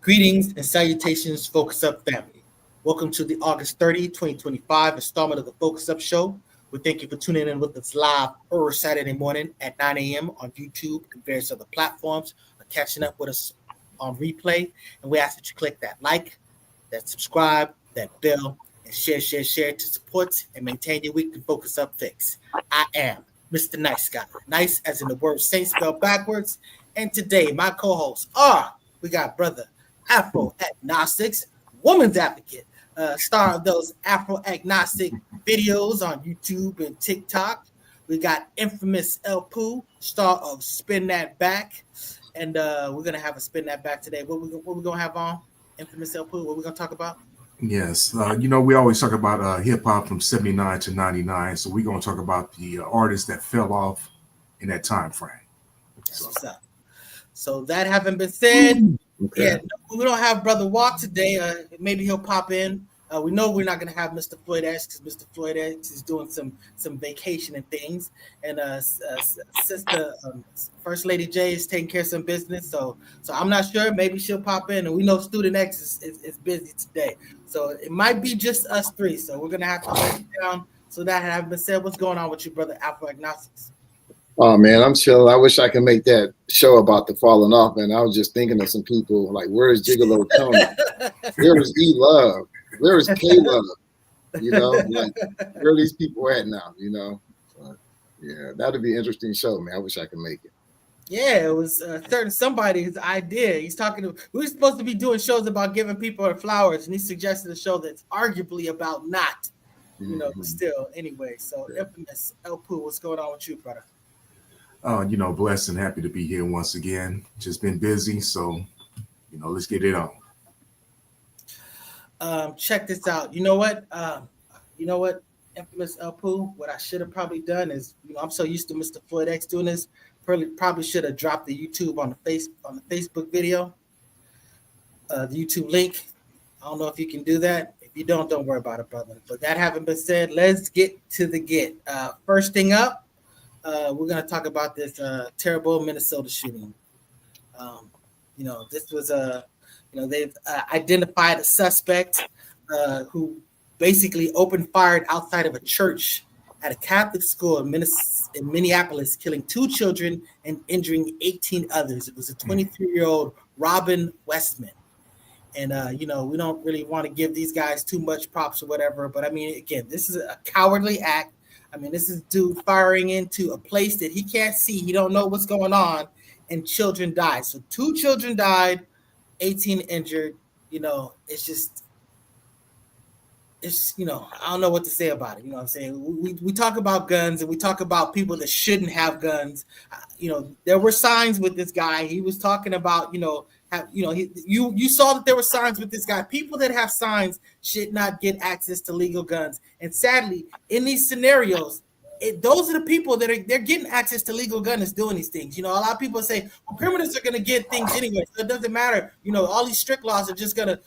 Greetings and salutations, Focus Up family. Welcome to the August 30, 2025 installment of the Focus Up Show. We thank you for tuning in with us live every Saturday morning at 9 a.m. on YouTube and various other platforms, or catching up with us on replay. And we ask that you click that like, that subscribe, that bell, and share to support and maintain your weekly Focus Up fix. I am Mr. Nice Guy. Nice as in the word saint spelled backwards. And today, my co-hosts are, we got brother Afro Agnostics, woman's advocate, star of those Afro Agnostic videos on YouTube and TikTok. We got infamous El Poo, star of Spin That Back. And we're going to have a Spin That Back today. What we going to have on? Infamous El Poo, what we going to talk about? Yes. We always talk about hip-hop from 79 to 99. So we're going to talk about the artists that fell off in that time frame. That's what's up. So that having been said, okay. Yeah, we don't have Brother Walk today. Maybe he'll pop in. We know we're not going to have Mr. Floyd X because Mr. Floyd X is doing some vacation and things. And Sister First Lady J is taking care of some business. So I'm not sure. Maybe she'll pop in. And we know Student X is busy today. So it might be just us three. So we're going to have to break it down. So that having been said, what's going on with you, Brother Afro Agnostics? Oh man, I'm chilling. I wish I could make that show about the falling off, man. I was just thinking of some people like, where's Gigolo Tony? Where's E Love? Where's K Love? Like where are these people at now? But, yeah, that'd be an interesting show, man. I wish I could make it. Yeah, it was somebody's idea. He's talking to. We were supposed to be doing shows about giving people flowers, and he suggested a show that's arguably about not. But still, anyway. So infamous El Poo, what's going on with you, brother? Blessed and happy to be here once again. Just been busy, so let's get it on. Check this out. You know what? Infamous El Poo, what I should have probably done is, I'm so used to Mr. Floyd X doing this. Probably should have dropped the YouTube on the Facebook video, the YouTube link. I don't know if you can do that. If you don't worry about it, brother. But that having been said, let's get to the get. First thing up. We're going to talk about this terrible Minnesota shooting. This was they've identified a suspect who basically opened fire outside of a church at a Catholic school in Minneapolis, killing 2 children and injuring 18 others. It was a 23-year-old Robin Westman. And, we don't really want to give these guys too much props or whatever. But, I mean, again, this is a cowardly act. I mean, this is dude firing into a place that he can't see. He don't know what's going on, and children died. So 2 children died, 18 injured. It's I don't know what to say about it. You know what I'm saying? We talk about guns and we talk about people that shouldn't have guns. There were signs with this guy. He was talking about, you saw that there were signs with this guy. People that have signs should not get access to legal guns. And sadly, in these scenarios, those are the people that they're getting access to legal guns is doing these things. A lot of people say, well, criminals are going to get things anyway, so it doesn't matter. All these strict laws are just going to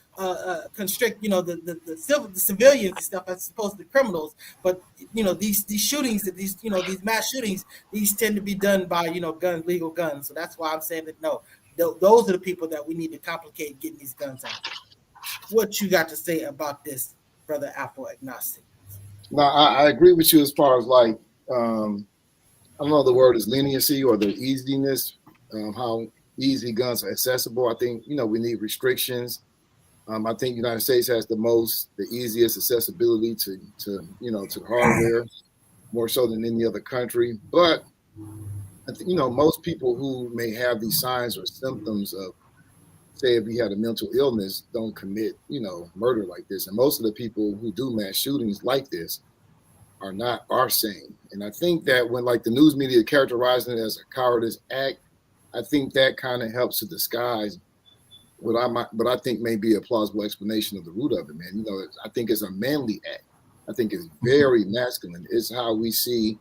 constrict, the civilians and stuff as opposed to the criminals. But these shootings, these mass shootings, these tend to be done by legal guns. So that's why I'm saying that no. Those are the people that we need to complicate getting these guns out. What you got to say about this, brother Afro Agnostic? No, I agree with you as far as like, I don't know the word is leniency or the easiness, how easy guns are accessible. I think, we need restrictions. I think the United States has the easiest accessibility to hardware, more so than any other country. But I think, most people who may have these signs or symptoms of, say, if you had a mental illness, don't commit, murder like this. And most of the people who do mass shootings like this are sane. And I think that when like the news media characterizing it as a cowardice act, I think that kind of helps to disguise what I think may be a plausible explanation of the root of it, man. I think it's a manly act. I think it's very masculine. It's how we see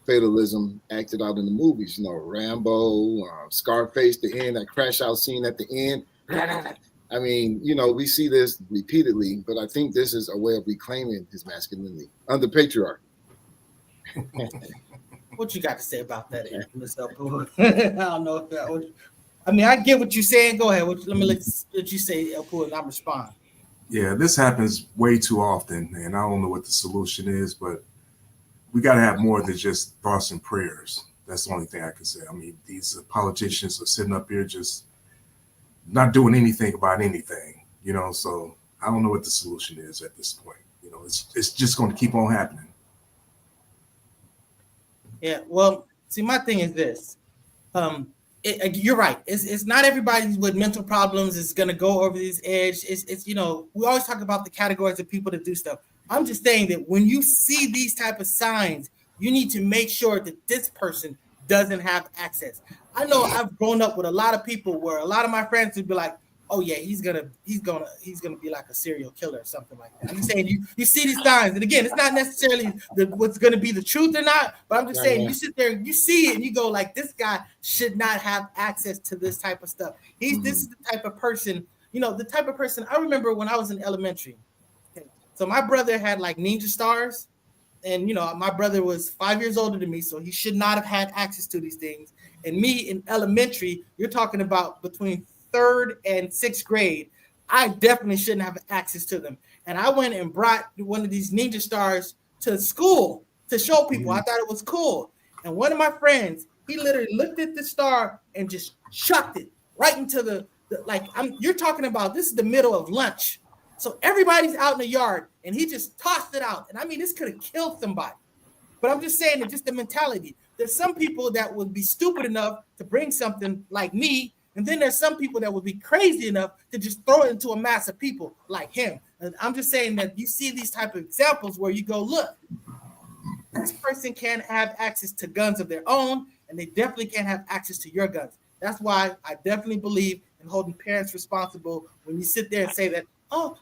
fatalism acted out in the movies, Rambo, Scarface, the end, that crash out scene at the end. I mean, we see this repeatedly, but I think this is a way of reclaiming his masculinity under patriarchy. What you got to say about that, Mr. I don't know if that was I mean, I get what you're saying. Go ahead. Let me let you say, Elpool, and I'm respond. Yeah, this happens way too often, and I don't know what the solution is, but we got to have more than just thoughts and prayers. That's the only thing I can say. I mean, these politicians are sitting up here just not doing anything about anything, So I don't know what the solution is at this point. It's just going to keep on happening. Yeah. Well, see, my thing is this. You're right. It's not everybody with mental problems is going to go over this edge. It's we always talk about the categories of people that do stuff. I'm just saying that when you see these type of signs, you need to make sure that this person doesn't have access. I know I've grown up with a lot of people where a lot of my friends would be like, "Oh yeah, he's gonna be like a serial killer or something like that." I'm just saying you see these signs, and again, it's not necessarily what's gonna be the truth or not, but I'm just saying you sit there, you see it, and you go like, "This guy should not have access to this type of stuff." This is the type of person, the type of person. I remember when I was in elementary. Okay, so my brother had like ninja stars. And my brother was 5 years older than me, so he should not have had access to these things. And me in elementary, you're talking about between 3rd and 6th grade, I definitely shouldn't have access to them. And I went and brought one of these ninja stars to school to show people. I thought it was cool. And one of my friends, he literally looked at the star and just chucked it right into you're talking about, this is the middle of lunch. So everybody's out in the yard, and he just tossed it out. And I mean, this could have killed somebody. But I'm just saying that just the mentality. There's some people that would be stupid enough to bring something like me, and then there's some people that would be crazy enough to just throw it into a mass of people like him. And I'm just saying that you see these type of examples where you go, look, this person can't have access to guns of their own, and they definitely can't have access to your guns. That's why I definitely believe in holding parents responsible when you sit there and say that, "Oh,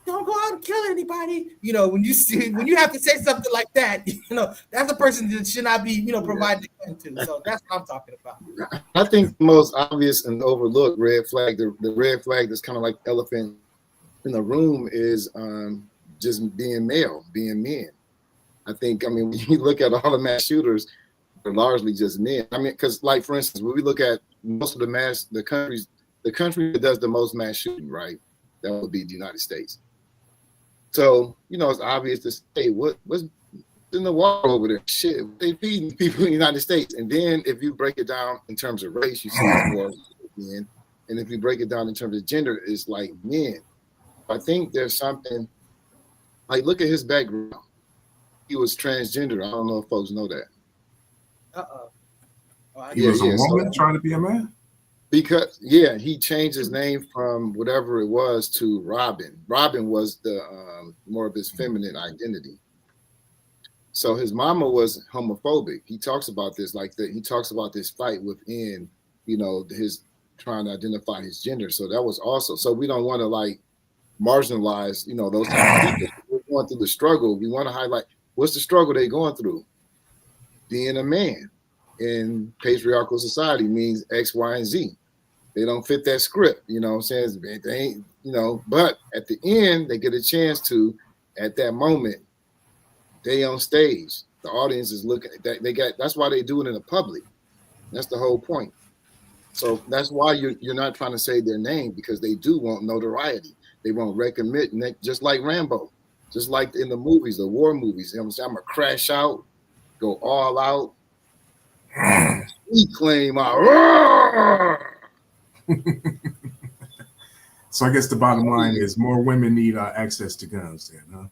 don't go out and kill anybody." When you have to say something like that, that's a person that should not be, provided to. So that's what I'm talking about. I think the most obvious and overlooked red flag, the red flag that's kind of like elephant in the room is just being male, being men. When you look at all the mass shooters, they're largely just men. Because like, for instance, when we look at most of the country that does the most mass shooting, right? That would be the United States. So, it's obvious to say, what's in the water over there? Shit, they feeding people in the United States. And then if you break it down in terms of race, you see it's more men. And if you break it down in terms of gender, it's like men. I think there's something, like, look at his background. He was transgender. I don't know if folks know that. He was a woman trying to be a man? Because he changed his name from whatever it was to Robin. Robin was the more of his feminine identity. So his mama was homophobic. He talks about this he talks about this fight within, his trying to identify his gender. So that was also, so we don't want to marginalize, those type of people. We're going through the struggle. We want to highlight what's the struggle they're going through. Being a man in patriarchal society means X, Y, and Z. They don't fit that script, what I'm saying? They ain't, but at the end, they get a chance to, at that moment, they on stage. The audience is looking at that. That's why they do it in the public. That's the whole point. So that's why you're not trying to say their name, because they do want notoriety. They want recognition, just like Rambo, just like in the movies, the war movies. I'm gonna crash out, go all out. We claim our. So I guess the bottom line is more women need access to guns then, huh?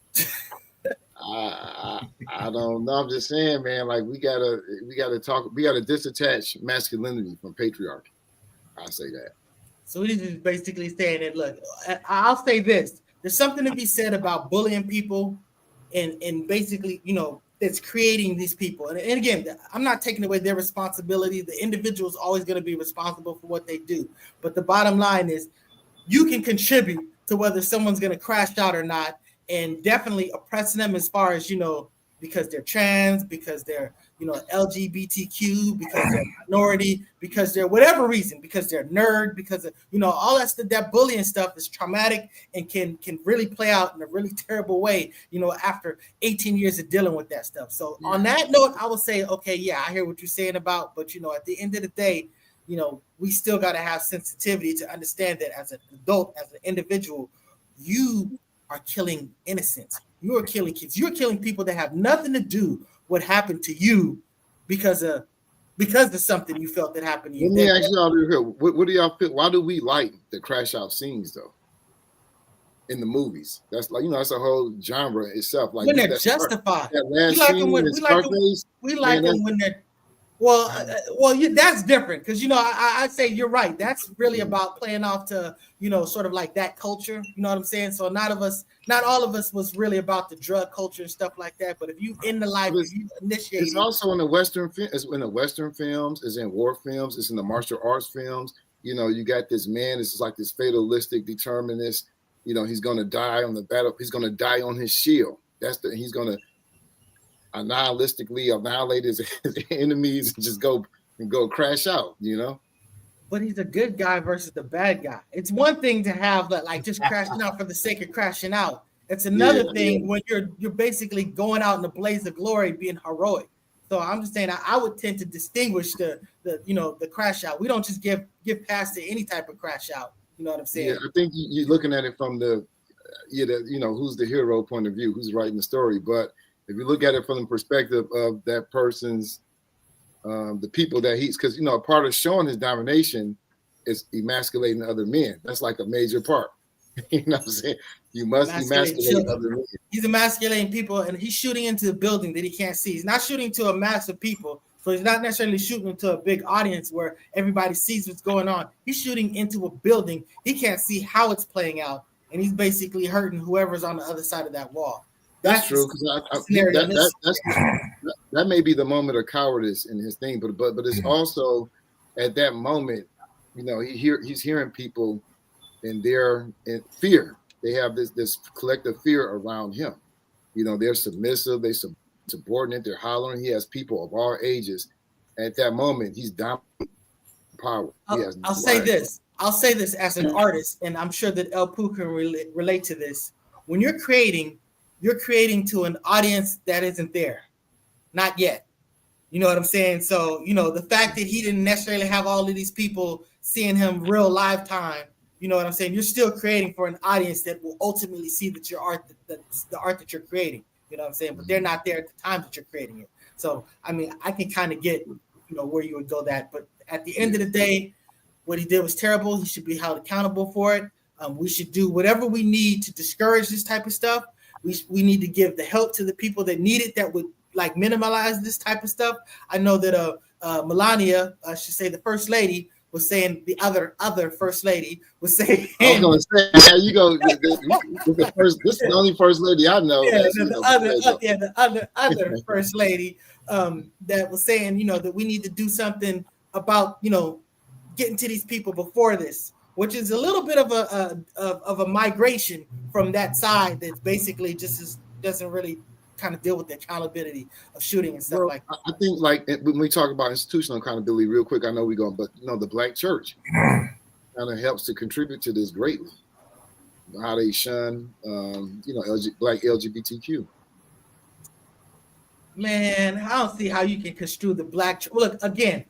I don't know. I'm just saying, man, we gotta disattach masculinity from patriarchy. I'll say that. So he's just basically saying that, look, I'll say this. There's something to be said about bullying people and basically, that's creating these people. And again, I'm not taking away their responsibility. The individual is always going to be responsible for what they do. But the bottom line is you can contribute to whether someone's going to crash out or not, and definitely oppressing them as far as, because they're trans, because they're, LGBTQ, because they're minority, because they're whatever reason, because they're nerd, because of, all that bullying stuff is traumatic and can really play out in a really terrible way, after 18 years of dealing with that stuff. So on that note, I would say, okay, yeah, I hear what you're saying about, but at the end of the day, we still got to have sensitivity to understand that as an adult, as an individual, you are killing innocents. You are killing kids. You're killing people that have nothing to do what happened to you because of something you felt that happened to you. Let me ask y'all here. What do y'all feel? Why do we like the crash out scenes though? In the movies, that's like that's a whole genre itself. Like when they're justified, we like them when they're that's different because I say you're right. That's really about playing off to sort of like that culture. You know what I'm saying? So not all of us was really about the drug culture and stuff like that. But if you in the life, if you initiate, it's also in the Western it's in the Western films, it's in war films, it's in the martial arts films. You got this man. It's like this fatalistic determinist. He's going to die on the battle. He's going to die on his shield. He's going to annihilistically annihilate his enemies and just go crash out, But he's a good guy versus the bad guy. It's one thing to have that, like just crashing out for the sake of crashing out. It's another thing when you're basically going out in the blaze of glory, being heroic. So I'm just saying I would tend to distinguish the crash out. We don't just give pass to any type of crash out. You know what I'm saying? Yeah, I think you're looking at it from the who's the hero point of view, who's writing the story. But if you look at it from the perspective of that person's, the people that because a part of showing his domination is emasculating other men. That's like a major part. You know what I'm saying? You must emasculate other men. He's emasculating people, and he's shooting into a building that he can't see. He's not shooting to a mass of people. So he's not necessarily shooting into a big audience where everybody sees what's going on. He's shooting into a building. He can't see how it's playing out, and he's basically hurting whoever's on the other side of that wall. That's true. That may be the moment of cowardice in his thing, but it's also at that moment, he's hearing people in fear. They have this collective fear around him. They're submissive. They subordinate, they're hollering. He has people of all ages. At that moment, he's dominating power. I'll say this as an artist, and I'm sure that El Poo can relate to this. When you're creating to an audience that isn't there, not yet. You know what I'm saying? So the fact that he didn't necessarily have all of these people seeing him real live time. You know what I'm saying? You're still creating for an audience that will ultimately see that your art, that's the art that you're creating. You know what I'm saying? But they're not there at the time that you're creating it. So, I mean, I can kind of get, where you would go that. But at the end of the day, what he did was terrible. He should be held accountable for it. We should do whatever we need to discourage this type of stuff. We need to give the help to the people that need it, that would like minimize this type of stuff. I know that Melania, I should say the first lady, was saying the other first lady was saying. I was going to say, you go. This is the only first lady I know. Yeah, the other first lady that was saying, that we need to do something about, getting to these people before this, which is a little bit of a migration from that side that basically doesn't really kind of deal with the accountability of shooting and stuff like that. I think when we talk about institutional accountability real quick, I know we're going, but the black church kind of helps to contribute to this greatly. How they shun, black LGBTQ. Man, I don't see how you can construe the black church. Look, again,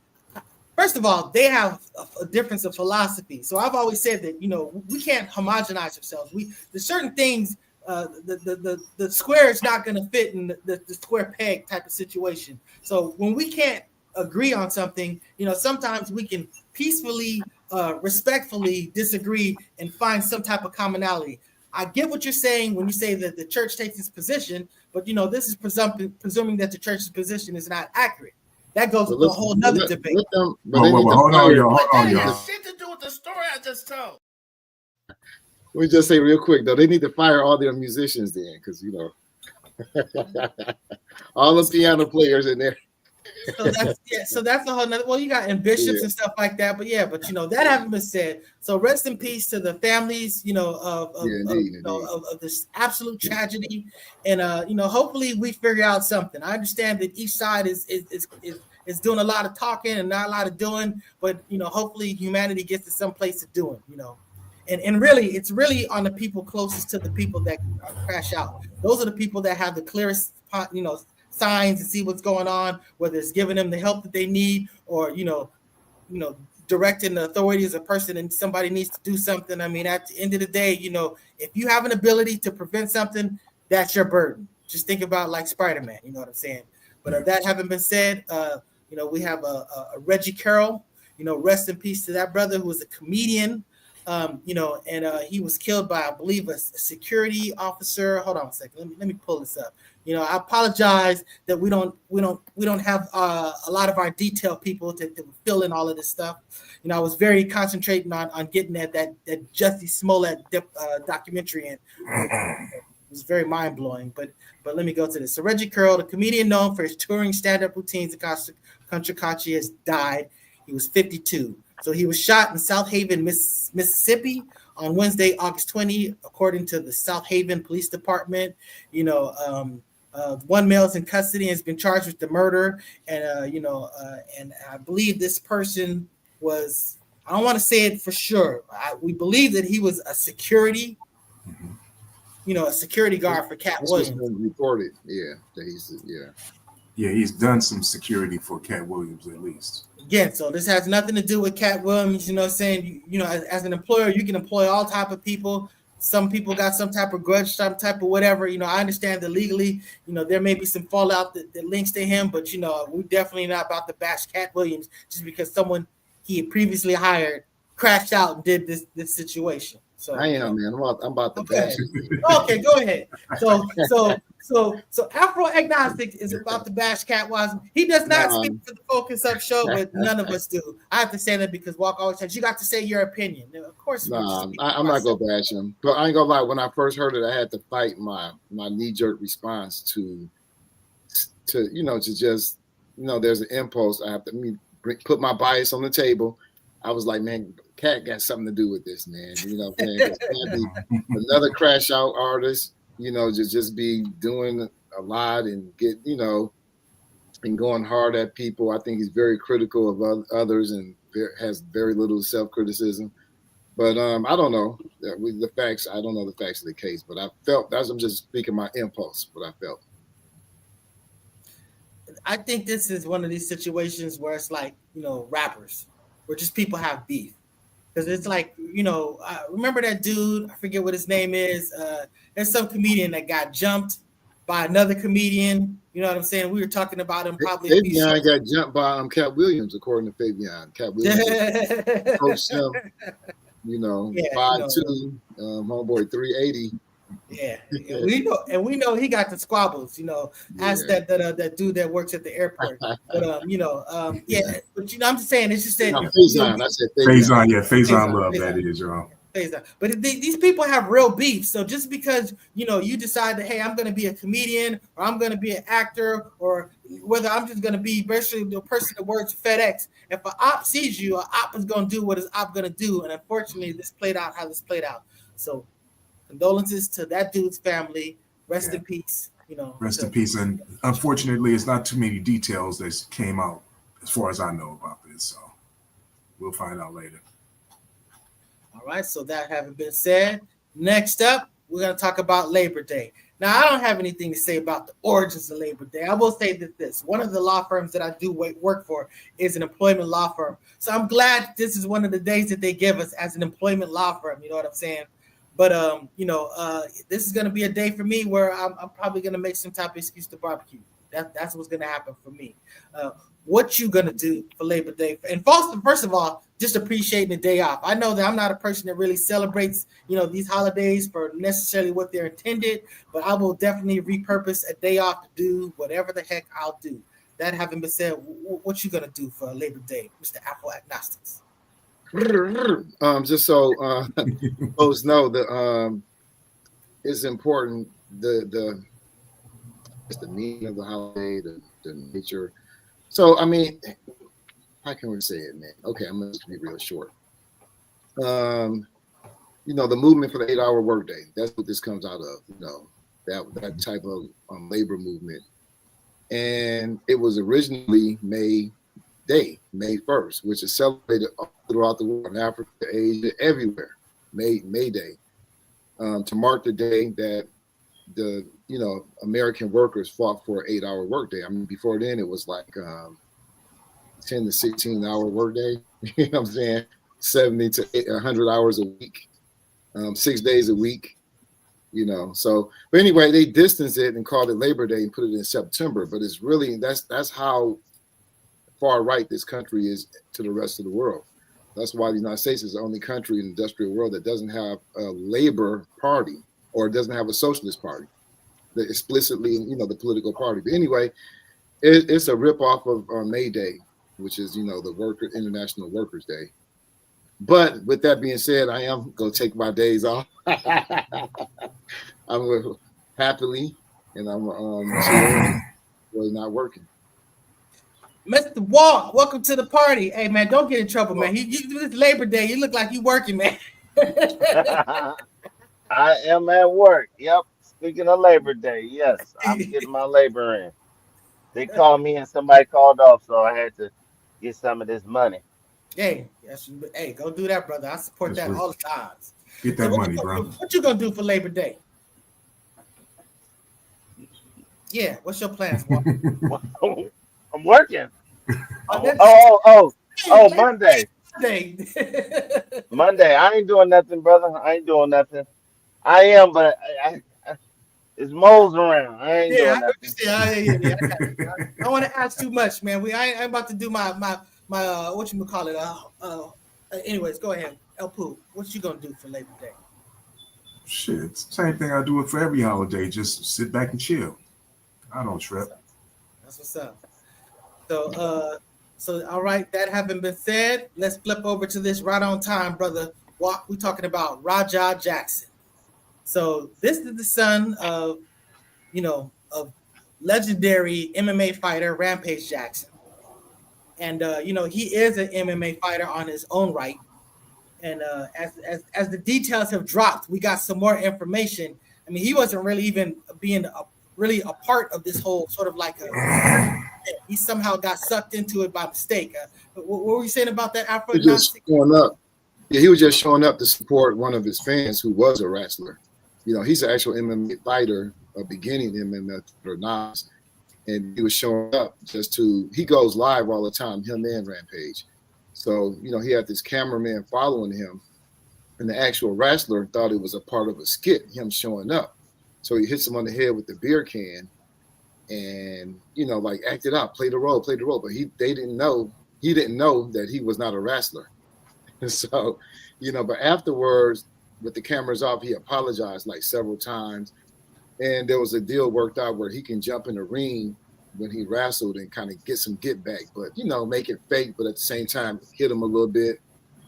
first of all, they have a difference of philosophy. So I've always said that, we can't homogenize ourselves. There's certain things. The square is not going to fit in the square peg type of situation. So when we can't agree on something, sometimes we can peacefully, respectfully disagree and find some type of commonality. I get what you're saying when you say that the church takes its position, but this is presuming that the church's position is not accurate. That goes with a whole nother debate. Hold on, y'all. Shit to do with the story I just told. We just say real quick though, they need to fire all their musicians then, because all the piano players in there. So that's a whole nother. Well, you got bishops and stuff like that, but that haven't been said. So rest in peace to the families, of this absolute tragedy, and hopefully we figure out something. I understand that each side is doing a lot of talking and not a lot of doing, but hopefully humanity gets to some place to doing, And really, it's really on the people closest to the people that crash out. Those are the people that have the clearest, signs and see what's going on, whether it's giving them the help that they need or, directing the authority as a person and somebody needs to do something. I mean, at the end of the day, if you have an ability to prevent something, that's your burden. Just think about like Spider-Man, you know what I'm saying? But that having been said, we have a Reggie Carroll, rest in peace to that brother who was a comedian, and he was killed by, I believe, a security officer. Hold on a second. Let me pull this up. I apologize that we don't have a lot of our detail people to fill in all of this stuff. I was very concentrating on getting that Jussie Smollett documentary in. It was very mind blowing. But let me go to this. So Reggie Carroll, the comedian known for his touring stand-up routines in Contra Costa, has died. He was 52. So he was shot in South Haven, Mississippi on Wednesday, August 20, according to the South Haven Police Department. One male is in custody and has been charged with the murder. And, and I believe this person was, I don't want to say it for sure. We believe that he was a security, a security guard for Cat Williams. What's been reported, he's done some security for Cat Williams at least. Again, so this has nothing to do with Cat Williams. Saying as an employer, you can employ all type of people. Some people got some type of grudge, some type of whatever. I understand that legally, there may be some fallout that links to him, but we're definitely not about to bash Cat Williams just because someone he had previously hired crashed out and did this situation. So I am, man. I'm about to okay. bash you. Okay, go ahead. So Afro Agnostic is about to bash Cat Williams. He does not speak for the Focus Up show, but none of us do. I have to say that because Walk always says you got to say your opinion. Of course, I'm not gonna bash him, but I ain't gonna lie. When I first heard it, I had to fight my knee-jerk response to just there's an impulse. I have to put my bias on the table. I was like, man, Cat got something to do with this, man. What I'm saying? Another crash out artist, just be doing a lot and get, and going hard at people. I think he's very critical of others and has very little self-criticism. But I don't know the facts. I don't know the facts of the case, but I felt I'm just speaking my impulse, what I felt. I think this is one of these situations where it's like, rappers, where just people have beef. Because it's like, I remember that dude, I forget what his name is. There's some comedian that got jumped by another comedian. You know what I'm saying? We were talking about him probably. Fabian got jumped by Cat Williams, according to Fabian. Cat Williams coached him, 5'2", homeboy 380. Yeah, we know he got the squabbles. Ask that dude that works at the airport. But but I'm just saying it's just that Faison. I said Faison. Yeah, Faison love that is, y'all. But these people have real beef. So just because you decide that, hey, I'm going to be a comedian or I'm going to be an actor, or whether I'm just going to be basically the person that works FedEx, if an op sees you, an op is going to do what his op going to do. And unfortunately, this played out how this played out. So condolences to that dude's family. Rest in peace. Rest in peace. And unfortunately, it's not too many details that came out as far as I know about this. So we'll find out later. All right. So that having been said, next up, we're going to talk about Labor Day. Now, I don't have anything to say about the origins of Labor Day. I will say that one of the law firms that I do work for is an employment law firm. So I'm glad this is one of the days that they give us as an employment law firm. You know what I'm saying? But, this is going to be a day for me where I'm probably going to make some type of excuse to barbecue. That's what's going to happen for me. What you going to do for Labor Day? And first of all, just appreciating the day off. I know that I'm not a person that really celebrates, these holidays for necessarily what they're intended, but I will definitely repurpose a day off to do whatever the heck I'll do. That having been said, what you going to do for Labor Day, Mr. Afro Agnostics? Just so folks know that it's important the meaning of the holiday, the nature. So I mean, how can we say it, man? Okay, I'm gonna be real short. The movement for the 8-hour workday. That's what this comes out of. That type of labor movement, and it was originally May 1st, which is celebrated all throughout the world, in Africa, Asia, everywhere. May Day, to mark the day that the American workers fought for an 8-hour workday. I mean, before then it was like 10 to 16 hour workday. You know what I'm saying? 70 to 100 hours a week, 6 days a week. So but anyway, they distanced it and called it Labor Day and put it in September. But it's really that's how far right this country is to the rest of the world. That's why the United States is the only country in the industrial world that doesn't have a labor party or doesn't have a socialist party. That explicitly, the political party. But anyway, it's a ripoff of May Day, which is the International Workers Day. But with that being said, I am gonna take my days off. I'm happily, and I'm really not working. Mr. Walt, welcome to the party. Hey man, don't get in trouble, man. It's Labor Day. You look like you working, man. I am at work. Yep. Speaking of Labor Day, yes, I'm getting my labor in. They called me and somebody called off, so I had to get some of this money. Hey, go do that, brother. I support that all the time. Get that money, bro. What you gonna do for Labor Day? Yeah, what's your plans, Walt? I'm working. Monday. Monday. I ain't doing nothing, brother. I ain't doing nothing. I am, but I it's moles around. I ain't doing nothing. I don't want to ask too much, man. I ain't about to do my what you call it. Anyways, go ahead. El Poo, what you gonna do for Labor Day? Shit, it's the same thing I do for every holiday. Just sit back and chill. I don't trip. That's what's up. So all right, that having been said, let's flip over to this right on time, brother. We're talking about Rajah Jackson. So this is the son of legendary MMA fighter Rampage Jackson. And he is an MMA fighter on his own right. And as the details have dropped, we got some more information. I mean, he wasn't really even being a part of this whole sort of like he somehow got sucked into it by mistake. What were you saying about that, Afro? He was just showing up. Yeah, he was just showing up to support one of his fans who was a wrestler. He's an actual MMA fighter, a beginning MMA or novice, and he was showing up he goes live all the time, him and Rampage. So, he had this cameraman following him, and the actual wrestler thought it was a part of a skit, him showing up. So he hits him on the head with the beer can and, like acted out, play the role. But he didn't know that he was not a wrestler. So, but afterwards, with the cameras off, he apologized like several times. And there was a deal worked out where he can jump in the ring when he wrestled and kind of get some get back, but, make it fake, but at the same time, hit him a little bit,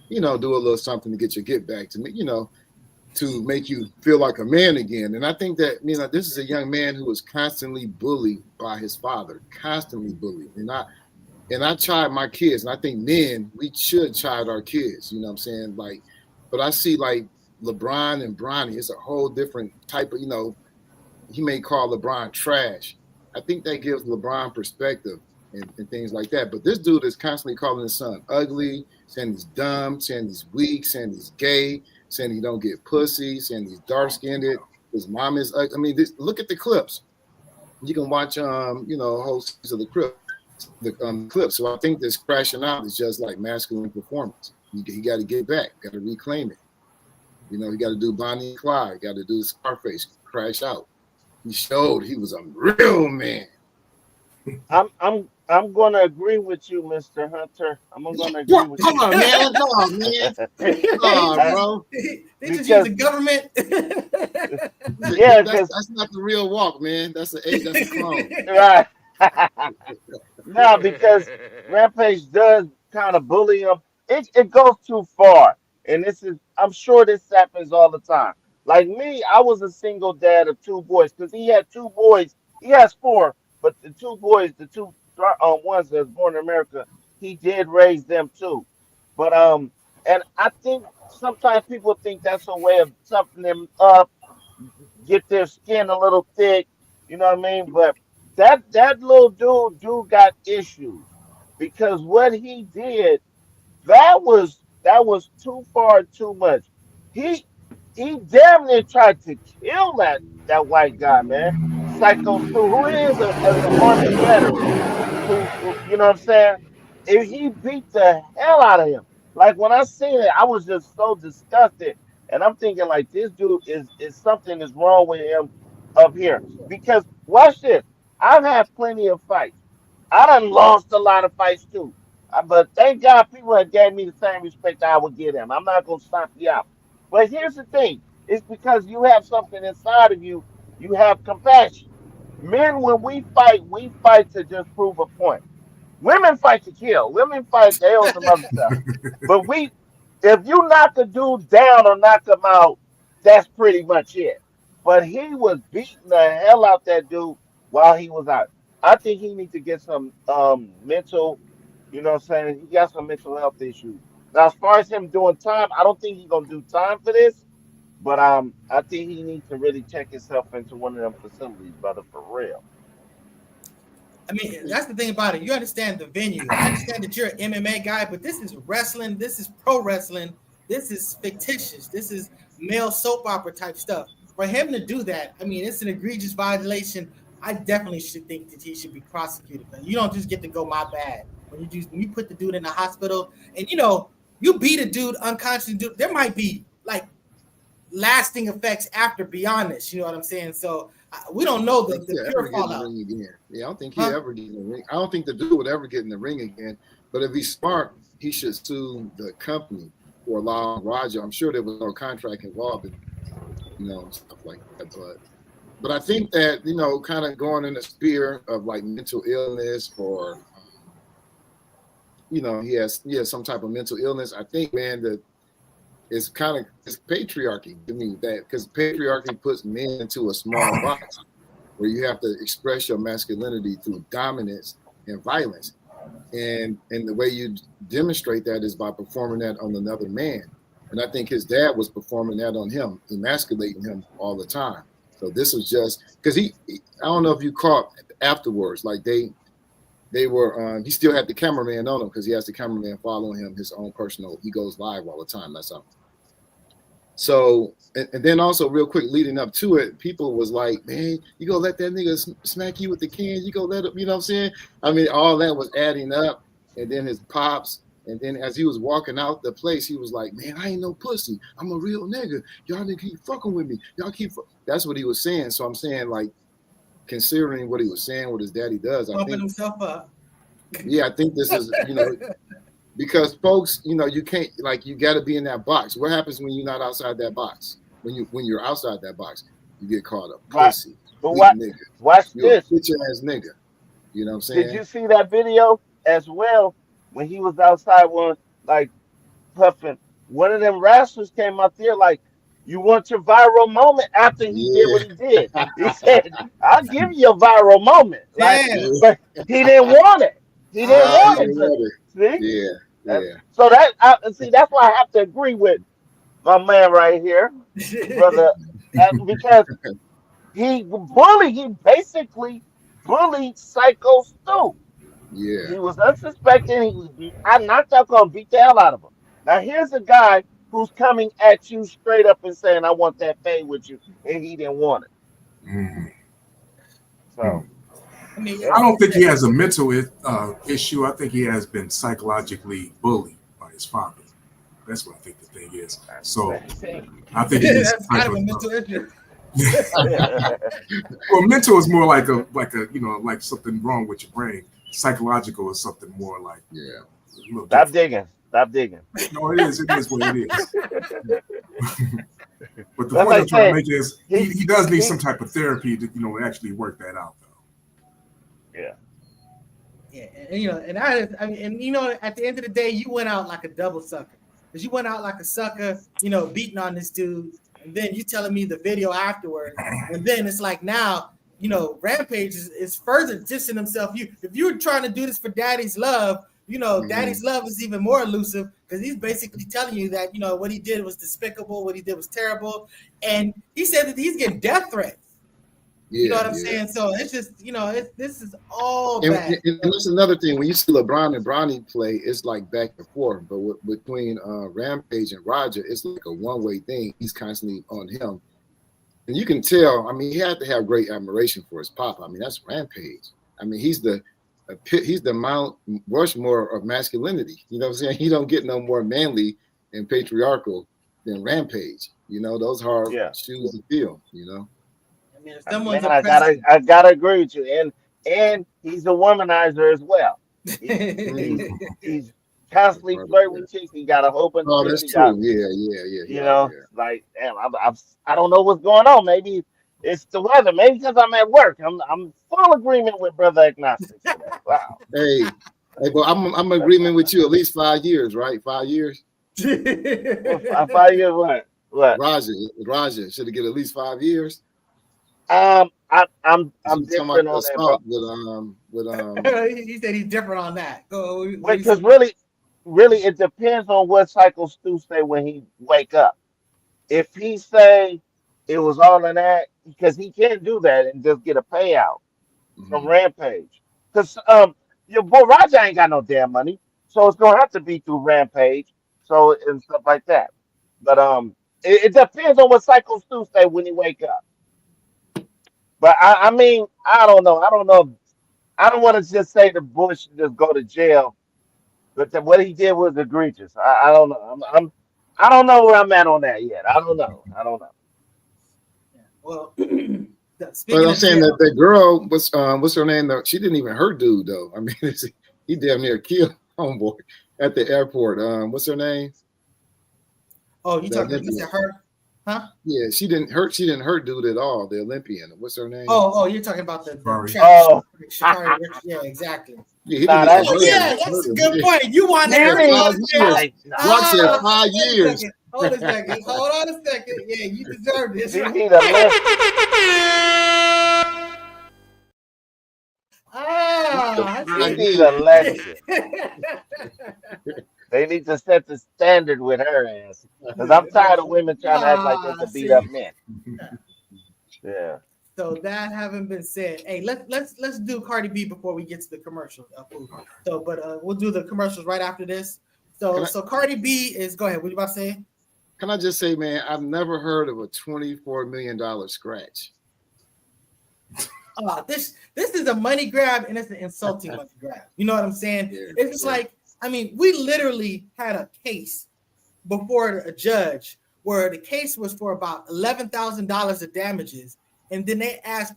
do a little something to get your get back to make you feel like a man again. And I think that, this is a young man who was constantly bullied by his father, constantly bullied. And I chide my kids, and I think men, we should chide our kids, what I'm saying? Like, but I see like LeBron and Bronny, it's a whole different type of, he may call LeBron trash. I think that gives LeBron perspective and things like that. But this dude is constantly calling his son ugly, saying he's dumb, saying he's weak, saying he's gay, saying he don't get pussy, saying he's dark-skinned. His mom is ugly. I mean, look at the clips. You can watch, a whole series of the clips. So I think this crashing out is just like masculine performance. You got to get back, got to reclaim it. You got to do Bonnie and Clyde, got to do Scarface, crash out. He showed he was a real man. I'm gonna agree with you, Mr. Hunter. I'm gonna agree with you. Come on, man. Come on, man. Come on, bro. They just use the government. Yeah, that's not the real walk, man. That's a clone. Right. No, because Rampage does kind of bully him. It goes too far. And I'm sure this happens all the time. Like me, I was a single dad of two boys because he had two boys. He has four, but the two boys, the two ones that was born in America, he did raise them too. But and I think sometimes people think that's a way of toughening them up, get their skin a little thick. You know what I mean? But that little dude got issues because what he did, that was too far, too much. He damn near tried to kill that white guy, man. Psycho 2, who is an army veteran, who you know what I'm saying? if he beat the hell out of him. Like when I seen it, I was just so disgusted, and I'm thinking like this dude is something is wrong with him up here. Because watch this, I've had plenty of fights. I done lost a lot of fights too. But thank God people have gave me the same respect I would give them. I'm not gonna stop you out. But here's the thing: it's because you have something inside of you. You have compassion. Men, when we fight to just prove a point. Women fight to kill. Women fight to hell some other stuff. But if you knock a dude down or knock him out, that's pretty much it. But he was beating the hell out that dude while he was out. I think he needs to get some mental, you know what I'm saying? He got some mental health issues. Now, as far as him doing time, I don't think he's gonna do time for this. But I think he needs to really check himself into one of them facilities, brother, for real. I mean, that's the thing about it. You understand the venue. I understand that you're an MMA guy, but this is wrestling. This is pro wrestling. This is fictitious. This is male soap opera type stuff. For him to do that, I mean, it's an egregious violation. I definitely should think that he should be prosecuted. But you don't just get to go my bad when you put the dude in the hospital and you beat a dude unconscious. Dude, there might be like lasting effects after beyond this. You know what I'm saying? So we don't know the pure fallout. Yeah, I don't think he'll ever get in the ring. I don't think the dude would ever get in the ring again. But if he's smart, he should sue the company for allowing Roger. I'm sure there was no contract involved, stuff like that. But I think that kind of going in the sphere of like mental illness or he has some type of mental illness. I think, man, that it's patriarchy to me, that because patriarchy puts men into a small box where you have to express your masculinity through dominance and violence. And the way you demonstrate that is by performing that on another man. And I think his dad was performing that on him, emasculating him all the time. So this was just because I don't know if you caught afterwards, like they were, he still had the cameraman on him because he has the cameraman following him, his own personal, he goes live all the time. That's all. So, and then also real quick leading up to it, people was like, man, you go let that nigga smack you with the can, you go let him, you know what I'm saying? I mean, all that was adding up. And then his pops, and then as he was walking out the place, he was like, man, I ain't no pussy. I'm a real nigga. Y'all nigga keep fucking with me. That's what he was saying. So I'm saying, like, considering what he was saying, what his daddy does, I Pumping think himself up. Yeah, I think this is, because folks, you can't, like, you got to be in that box. What happens when you're not outside that box? When you're outside that box, you get caught up. Right. Pussy, But nigga. watch You're a this. bitch ass nigga. You know what I'm saying? Did you see that video as well when he was outside one like puffing? One of them wrestlers came out there like, you want your viral moment after he did Yeah. what he did. He said, I'll give you a viral moment. Like, Yeah. but he didn't want it. He didn't want He it. didn't want See? Yeah. So that's why I have to agree with my man right here, brother, because he basically bullied Psycho Stu. Yeah. He was unsuspecting. I knocked out, gonna beat the hell out of him. Now here's a guy who's coming at you straight up and saying, "I want that fade with you," and he didn't want it. Mm-hmm. So, I don't think he has a mental issue. I think he has been psychologically bullied by his father. That's what I think the thing is. So I think it's kind of a mental issue. Well, mental is more like like something wrong with your brain. Psychological is something more like Stop digging. No, it is what it is. But the That's point I'm like trying to saying, make is he does need some type of therapy to actually work that out, though. Yeah. Yeah, and I mean, at the end of the day, you went out like a double sucker. Because you went out like a sucker, beating on this dude, and then you telling me the video afterwards, and then it's like now, Rampage is further dissing himself. If you're trying to do this for Daddy's love, Daddy's love is even more elusive because he's basically telling you that what he did was despicable, what he did was terrible, and he said that he's getting death threats. Yeah, you know what I'm saying? So it's just, this is all bad. And that's another thing. When you see LeBron and Bronny play, it's like back and forth. But between Rampage and Roger, it's like a one-way thing. He's constantly on him. And you can tell, I mean, he had to have great admiration for his pop. I mean, that's Rampage. I mean, he's the he's the Mount Rushmore of masculinity. You know what I'm saying? He don't get no more manly and patriarchal than Rampage. You know, those hard Yeah. shoes to fill. You know. I mean, if Man, someone's oppressing, I gotta agree with you. And he's a womanizer as well. He Mm. he's constantly flirting with chicks. He got a whole bunch of Oh, chicks. that's He got, true. Yeah. you know, like damn, I don't know what's going on. Maybe it's the weather. Maybe because I'm at work. I'm full agreement with brother agnostics today. Wow. Hey, but I'm in agreement with you. At least 5 years, right? 5 years. If I hear what? Raja should have get at least 5 years. I'm He's talking about different the on that, bro. assault with he said he's different on that. Go, what he Because said. really, it depends on what cycle Stu say when he wake up. If he say it was all in that, because he can't do that and just get a payout from Mhm. Rampage. Because your boy Roger ain't got no damn money, so it's gonna have to be through Rampage, so and stuff like that. But it depends on what cycle Stu say when he wake up. But I mean, I don't know. I don't know. I don't want to just say the boy should just go to jail, but what he did was egregious. I don't know. I don't know where I'm at on that yet. I don't know. I don't know. Yeah. Well, But speaking I'm of saying that jail, the girl what's her name though? She didn't even hurt dude though. I mean, he damn near killed homeboy at the airport. What's her name? oh, you The talking? You Olympian. said her, huh? Yeah, she didn't hurt. She didn't hurt dude at all. The Olympian. What's her name? Oh, you're talking about the Sorry. trap. Oh, Shikari, yeah, exactly. Yeah, he nah, didn't even that's Oh hurt yeah. him. yeah, that's Hurt a him. good Yeah. point. You want Yeah, her? Yeah, 5 years. nah, Rock said Ah, 5 years. hold a second. Hold on a second. Yeah, you deserve this, she right? need a lesson. Ah, I She 5 see. need a years. lesson. They need to set the standard with her ass. Because I'm tired of women trying to act like they Ah, could beat see. up men. Yeah. So that having been said, hey, let's do Cardi B before we get to the commercial. So, but we'll do the commercials right after this. Can So Cardi B is go ahead. What you about to say? I just say, man, I've never heard of a $24 million scratch. This is a money grab and it's an insulting money grab. You know what I'm saying? Yeah, It's just like, I mean, we literally had a case before a judge where the case was for about $11,000 of damages, and then they asked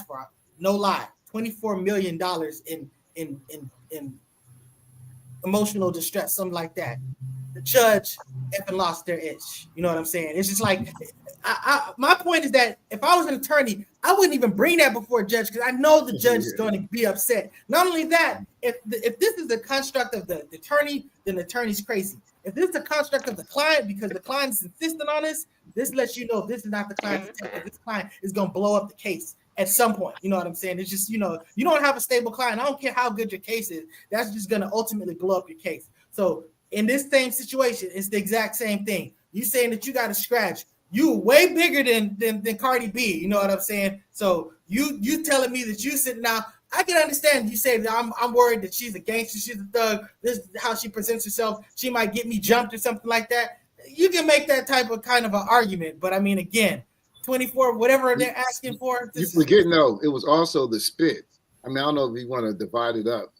for, no lie, $24 million in emotional distress, something like that. The judge effing lost their itch. You know what I'm saying? It's just like, my point is that if I was an attorney, I wouldn't even bring that before a judge because I know the judge is going to be upset. Not only that, if this is the construct of the attorney, then the attorney's crazy. If this is the construct of the client, because the client is insisting on this lets you know this is not the client's intent. This client is going to blow up the case at some point. You know what I'm saying? It's just, you don't have a stable client. I don't care how good your case is. That's just going to ultimately blow up your case. So in this same situation, it's the exact same thing. You saying that you got a scratch. You way bigger than Cardi B. You know what I'm saying? So you telling me that you sitting now. I can understand you say that I'm worried that she's a gangster, she's a thug. This is how she presents herself. She might get me jumped or something like that. You can make that type of kind of an argument, but I mean, again, 24, whatever they're asking for. You forget, no, it was also the spit. I mean, I don't know if you want to divide it up.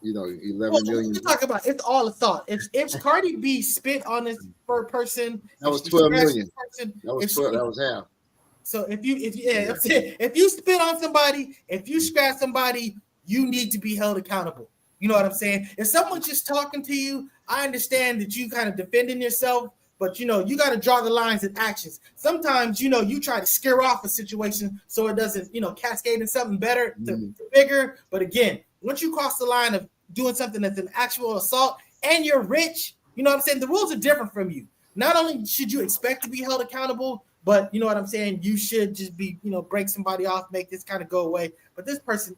11 million. We're talking about it's all assault. If Cardi B spit on this person, That was 12 million. Person, That was 12. That was half. So if you spit on somebody, if you scratch somebody, you need to be held accountable. You know what I'm saying? If someone's just talking to you, I understand that you kind of defending yourself, but you got to draw the lines in actions. Sometimes you try to scare off a situation so it doesn't cascade in something better, bigger. But again, once you cross the line of doing something that's an actual assault and you're rich, you know what I'm saying? The rules are different from you. Not only should you expect to be held accountable, but you know what I'm saying? You should just be, break somebody off, make this kind of go away. But this person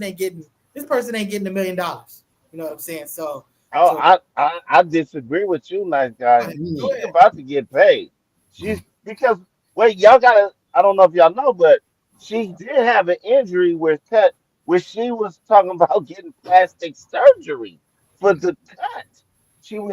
ain't getting $1 million. You know what I'm saying? So I disagree with you, nice guy. go She's ahead. about to get paid. Because wait, y'all gotta. I don't know if y'all know, but she did have an injury where she was talking about getting plastic surgery for the cut. She was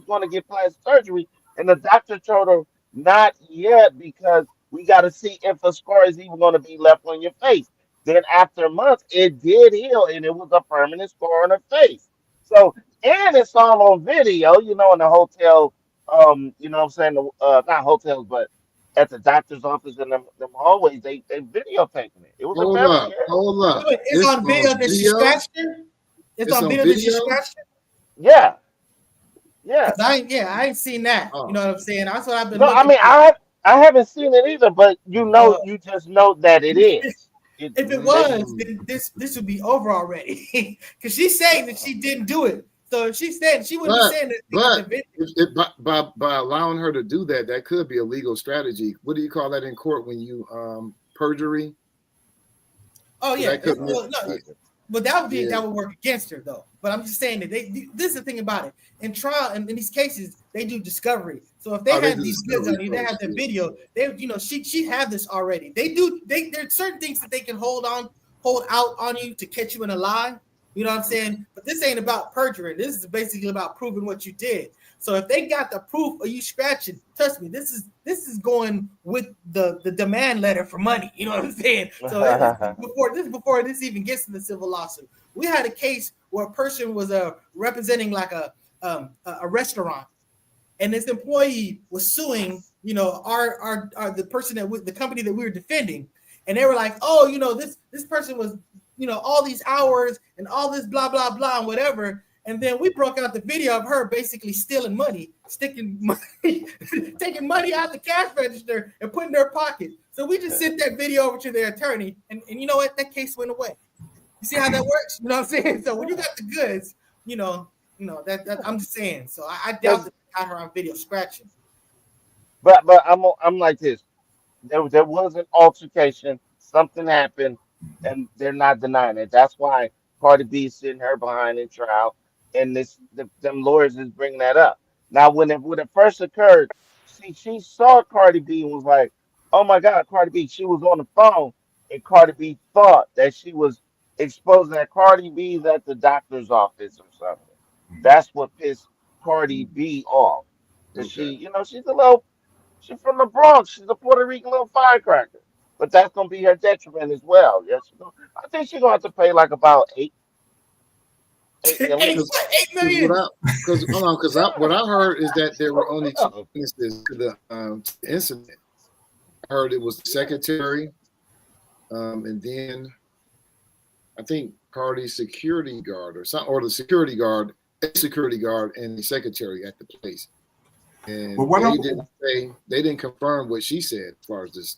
going to get plastic surgery, and the doctor told her not yet because we got to see if a scar is even going to be left on your face. Then after months, it did heal, and it was a permanent scar on her face. So, and it's all on video, in the hotel. You know what I'm saying? Not hotels, but at the doctor's office and them hallways, they videotaping it. It was a Hold memory. up, hold up. It's on video that she video. scratched her. It's It's on on video that she video. scratched her. Yeah, yeah. Cause I ain't seen that. You Oh, know what I'm saying? That's what I've been No, I looking mean, for. I haven't seen it either, but Uh, you just know that it is. It if it they was, then this would be over already. Cause she's saying that she didn't do it. So if she said she wouldn't be saying that she got the but video. by allowing her to do that, that could be a legal strategy. What do you call that in court when you perjury? Oh yeah. That could Well, no, but that would work against her though. But I'm just saying that this is the thing about it. In trial and in these cases, they do discovery. So if they have these goods on you, they have the video. They, she have this already. There's certain things that they can hold out on you to catch you in a lie. You know what I'm saying? But this ain't about perjury. This is basically about proving what you did. So if they got the proof of you scratching, trust me, this is going with the demand letter for money. You know what I'm saying? So before this even gets to the civil lawsuit, we had a case where a person was representing like a restaurant, and this employee was suing, our the person the company that we were defending, and they were like, oh, this person was, all these hours and all this blah blah blah and whatever. And then we broke out the video of her basically stealing money, taking money out the cash register and putting in her pocket. So we just sent that video over to their attorney, and you know what? That case went away. You see how that works? You know what I'm saying? So when you got the goods, that I'm just saying. So I doubt that they got her on video scratching. But I'm like this. There was an altercation. Something happened, and they're not denying it. That's why Cardi B is sitting her behind in trial, and them lawyers is bringing that up. Now, when it first occurred, she saw Cardi B and was like, "Oh my God, Cardi B!" She was on the phone, and Cardi B thought that she was exposing that Cardi B's at the doctor's office or something. That's what pissed Cardi B off. That she's from the Bronx. She's a Puerto Rican little firecracker. But that's gonna be her detriment as well. Yes, I think she's gonna have to pay like about eight million. $8 million. Because what I heard is that there were only two witnesses to the incident. I heard it was the secretary, and then I think Cardi's security guard or something, or the security guard, and the secretary at the place. And they didn't confirm what she said as far as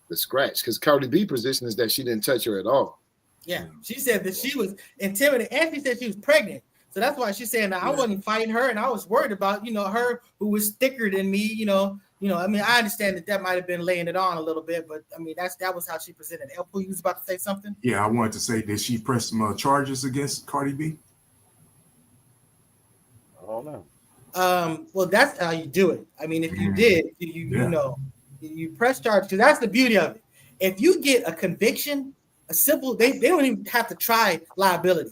the scratch, because Cardi B position is that she didn't touch her at all. Yeah, she said that she was intimidated, and she said she was pregnant. So that's why she's saying that I wasn't fighting her, and I was worried about her who was thicker than me. I mean, I understand that might have been laying it on a little bit, but I mean that was how she presented. Elpo, you was about to say something? Yeah, I wanted to say, did she press some charges against Cardi B? I don't know. Well, that's how you do it. I mean, if you did, you press charge, because that's the beauty of it. If you get a conviction, a simple, they don't even have to try liability.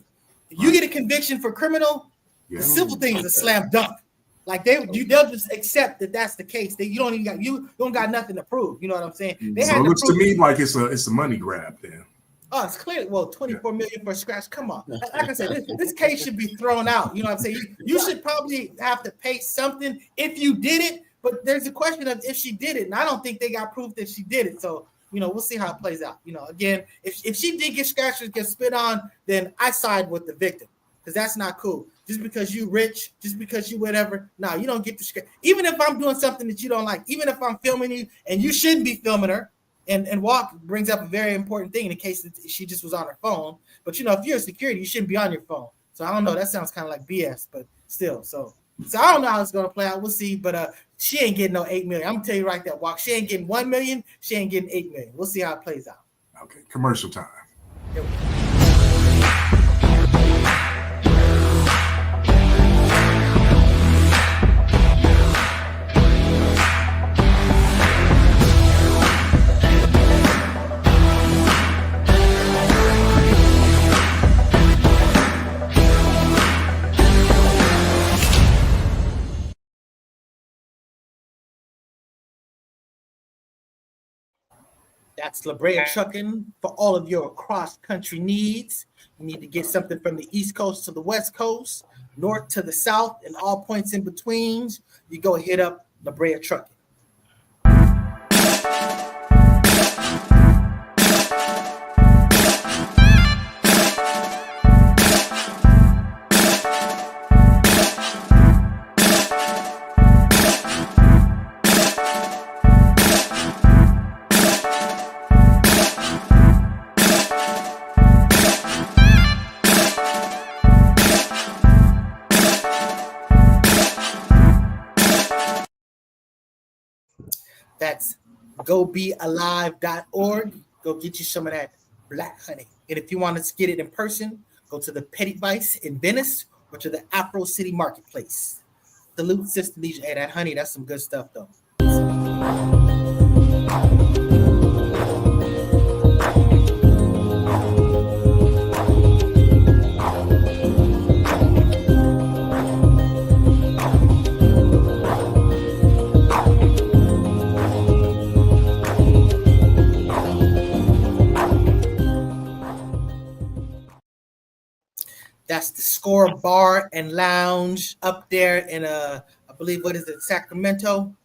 If you get a conviction for criminal, the simple thing is a slam dunk. Like they'll just accept that that's the case. That you don't got nothing to prove. You know what I'm saying? So it looks to me like it's a money grab then. Oh, it's clear. Well, 24 million for a scratch. Come on. Like I said, this case should be thrown out. You know what I'm saying? You should probably have to pay something if you did it. But there's a question of if she did it, and I don't think they got proof that she did it. So we'll see how it plays out. Again, if she did get scratched or get spit on, then I side with the victim, because that's not cool. Just because you rich, just because you whatever. No, you don't get the scratch. Even if I'm doing something that you don't like, even if I'm filming you and you shouldn't be filming her. And Walk brings up a very important thing in the case that she just was on her phone. But if you're a security, you shouldn't be on your phone. So I don't know. That sounds kind of like BS, but still. So I don't know how it's gonna play out. We'll see. But she ain't getting no 8 million. I'm gonna tell you right there, Walk. She ain't getting 1 million. She ain't getting 8 million. We'll see how it plays out. Okay, commercial time. Here we go. That's La Brea Trucking for all of your cross-country needs. You need to get something from the East Coast to the West Coast, North to the South, and all points in betweens. You go hit up La Brea Trucking. That's gobealive.org. Go get you some of that black honey. And if you want to get it in person, go to the Petit Vice in Venice or to the Afro City Marketplace. Salute, Sister Leisure. Hey, that honey, that's some good stuff, though. That's the Score Bar and Lounge up there in I believe, what is it, Sacramento?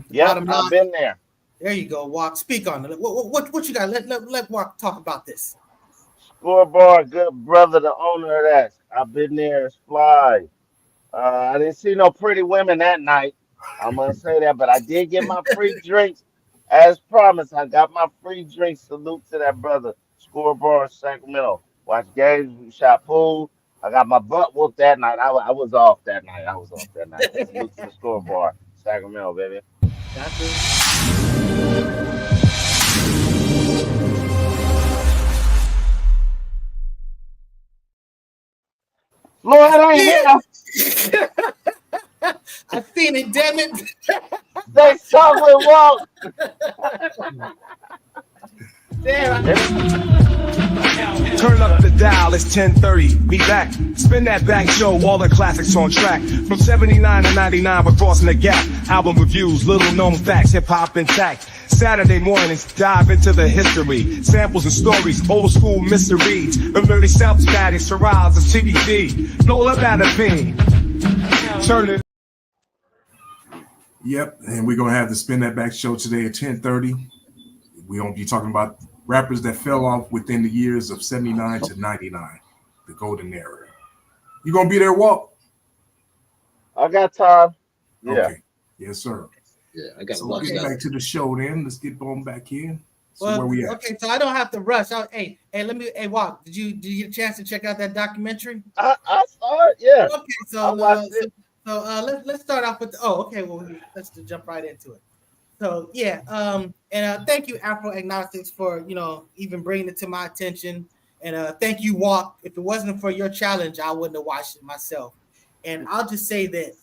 Yeah, I've been there. There you go, Walk. Speak on it. What you got? Let Walk talk about this. Score Bar, good brother, the owner of that. I've been there. It's fly. I didn't see no pretty women that night. I'm gonna say that, but I did get my free drinks. As promised, I got my free drinks. Salute to that brother. Score Bar, Sacramento. Watch games, we shot pool. I got my butt whooped that night. I was off that night. Salute to the Score Bar, Sacramento, baby. That's it. Lord, I ain't here. I seen it, damn it. They somewhere walk. Turn up the dial, it's 10:30. Be back. Spin that back show, all the classics on track. From 79 to 99, we're crossing the gap. Album reviews, little known facts, hip hop intact. Saturday mornings, dive into the history. Samples and stories, old school mysteries. Early South static, Shiraz, and TDD. No up at a beam. Turn it. Yep, and we're gonna have the Spin That Back show today at 10:30. We're gonna be talking about rappers that fell off within the years of 79 to 99, the golden era. You gonna be there, Walt? I got time. Yeah. Okay. Yes, sir. Yeah, I got to So watch let's get that. back to the show then. Let's get on back in. So Well, where we at? okay, so I don't have to rush. Hey, Walk. Did you get a chance to check out that documentary? I saw it. Yeah. Okay, I so watched it. let's start off with let's just jump right into it. So yeah, and thank you, Afro Agnostics, for even bringing it to my attention, and thank you, Walk. If it wasn't for your challenge, I wouldn't have watched it myself. And I'll just say that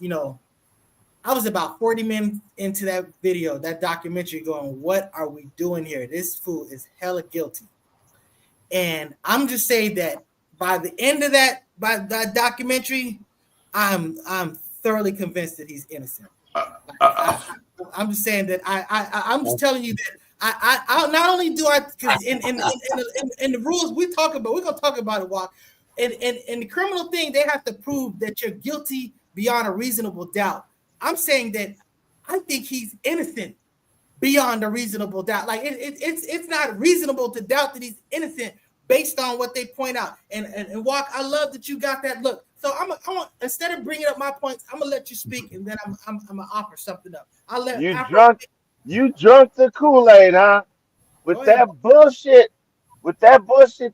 I was about 40 minutes into that video, that documentary, going, "What are we doing here? This fool is hella guilty." And I'm just saying that by the end of that documentary, I'm thoroughly convinced that he's innocent. I'm just saying that I'm just telling you that I not only do I, because in the rules we're gonna talk about it, Walk. In the criminal thing, they have to prove that you're guilty beyond a reasonable doubt. I'm saying that I think he's innocent beyond a reasonable doubt. Like it's not reasonable to doubt that he's innocent based on what they point out. And Walk, I love that you got that look. So I'm instead of bringing up my points, I'm gonna let you speak, and then I'm gonna offer something up. I'll let you drunk the Kool-Aid, huh? With that bullshit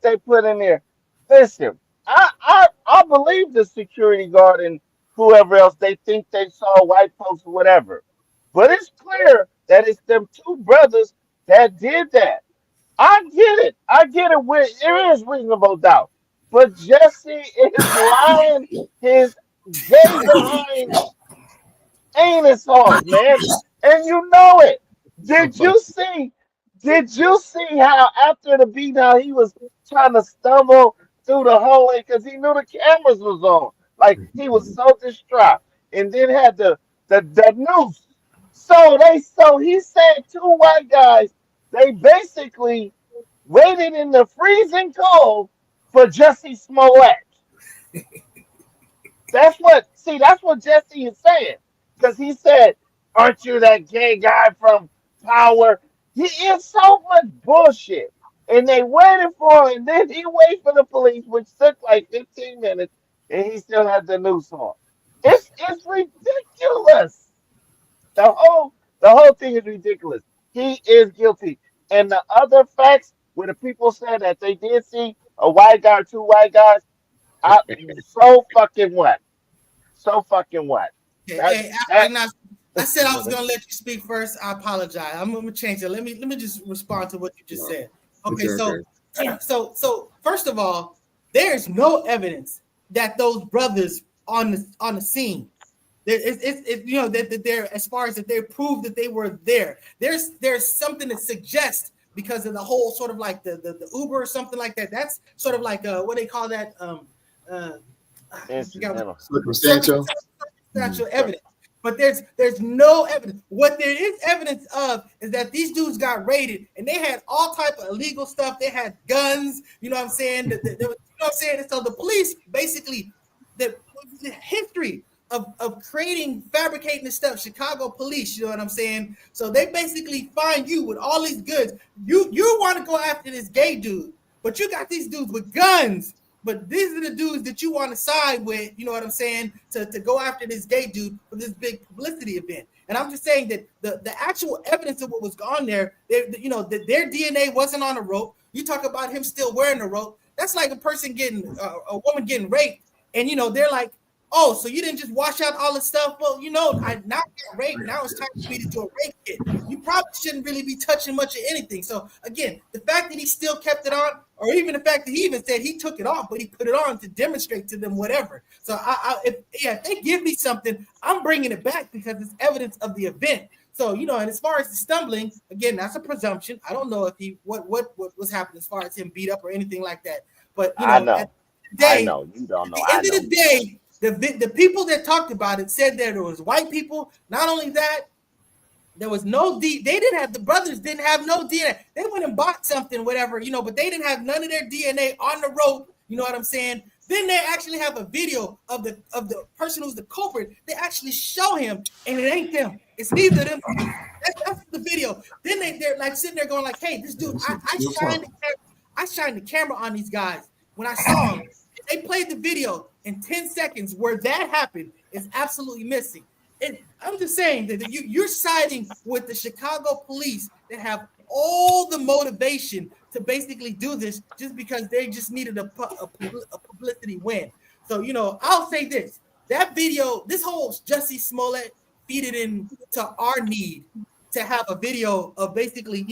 they put in there. Listen, I believe the security guard and whoever else they think they saw white folks or whatever. But it's clear that it's them two brothers that did that. I get it. There is reasonable doubt. But Jussie is lying his gay behind anus off, man. And you know it. Did you see how after the beat how he was trying to stumble through the hallway because he knew the cameras was on? Like he was so distraught. And then had the noose. So he said two white guys They basically waited in the freezing cold for Jussie Smollett. That's what Jesse is saying. Because he said, aren't you that gay guy from Power? He is so much bullshit. And they waited for him, and then he waited for the police, which took like 15 minutes, and he still had the noose on. It's ridiculous. The whole thing is ridiculous. He is guilty. And the other facts where the people said that they did see a white guy or two white guys, I so fucking what? So fucking what? Hey, That hey, that Ignace, I said I was gonna let you speak first. I apologize. I'm gonna change it. Let me just respond to what you just said. Okay, Okay. so first of all, there's no evidence that those brothers on the scene. It's you know that they're as far as that they proved that they were there. There's something that suggests because of the whole sort of like the Uber or something like that. That's sort of like what they call that uh I forgot what incidental. Circumstantial. circumstantial evidence. But there's no evidence. What there is evidence of is that these dudes got raided and they had all type of illegal stuff. They had guns. You know what I'm saying? You know what I'm saying? And so the police basically the history of creating, fabricating this stuff. Chicago police. You know what I'm saying? So they basically find you with all these goods. You want to go after this gay dude, but you got these dudes with guns. But these are the dudes that you want to side with, you know what I'm saying, to go after this gay dude for this big publicity event. And I'm just saying that the actual evidence of what was on there, you know, that their DNA wasn't on a rope. You talk about him still wearing a rope. That's like a person getting, a woman getting raped. And, you know, they're like, oh, so you didn't just wash out all the stuff? Well, you know, I now got raped. Now it's time for me to do a rape kit. You probably shouldn't really be touching much of anything. So, again, the fact that he still kept it on, or even the fact that he even said he took it off, but he put it on to demonstrate to them whatever. So, if they give me something, I'm bringing it back because it's evidence of the event. So, you know, and as far as the stumbling, again, that's a presumption. I don't know if he what was happening as far as him beat up or anything like that. But, you I know, know. I know. You don't at know. the I end of know. the day, the people that talked about it said that there was white people. Not only that, there was no they didn't have, the brothers didn't have no DNA. They went and bought something, whatever, you know, but they didn't have none of their DNA on the rope. You know what I'm saying? Then they actually have a video of the person who's the culprit. They actually show him, and it ain't them. It's neither of them. That's the video. Then they're like sitting there going like, "Hey, this dude, I shined the camera on these guys when I saw them. They played the video in 10 seconds where that happened is absolutely missing." And I'm just saying that you're siding with the Chicago police that have all the motivation to basically do this just because they just needed a publicity win. So, you know, I'll say this. That video, this whole Jussie Smollett feed it into our need to have a video of basically,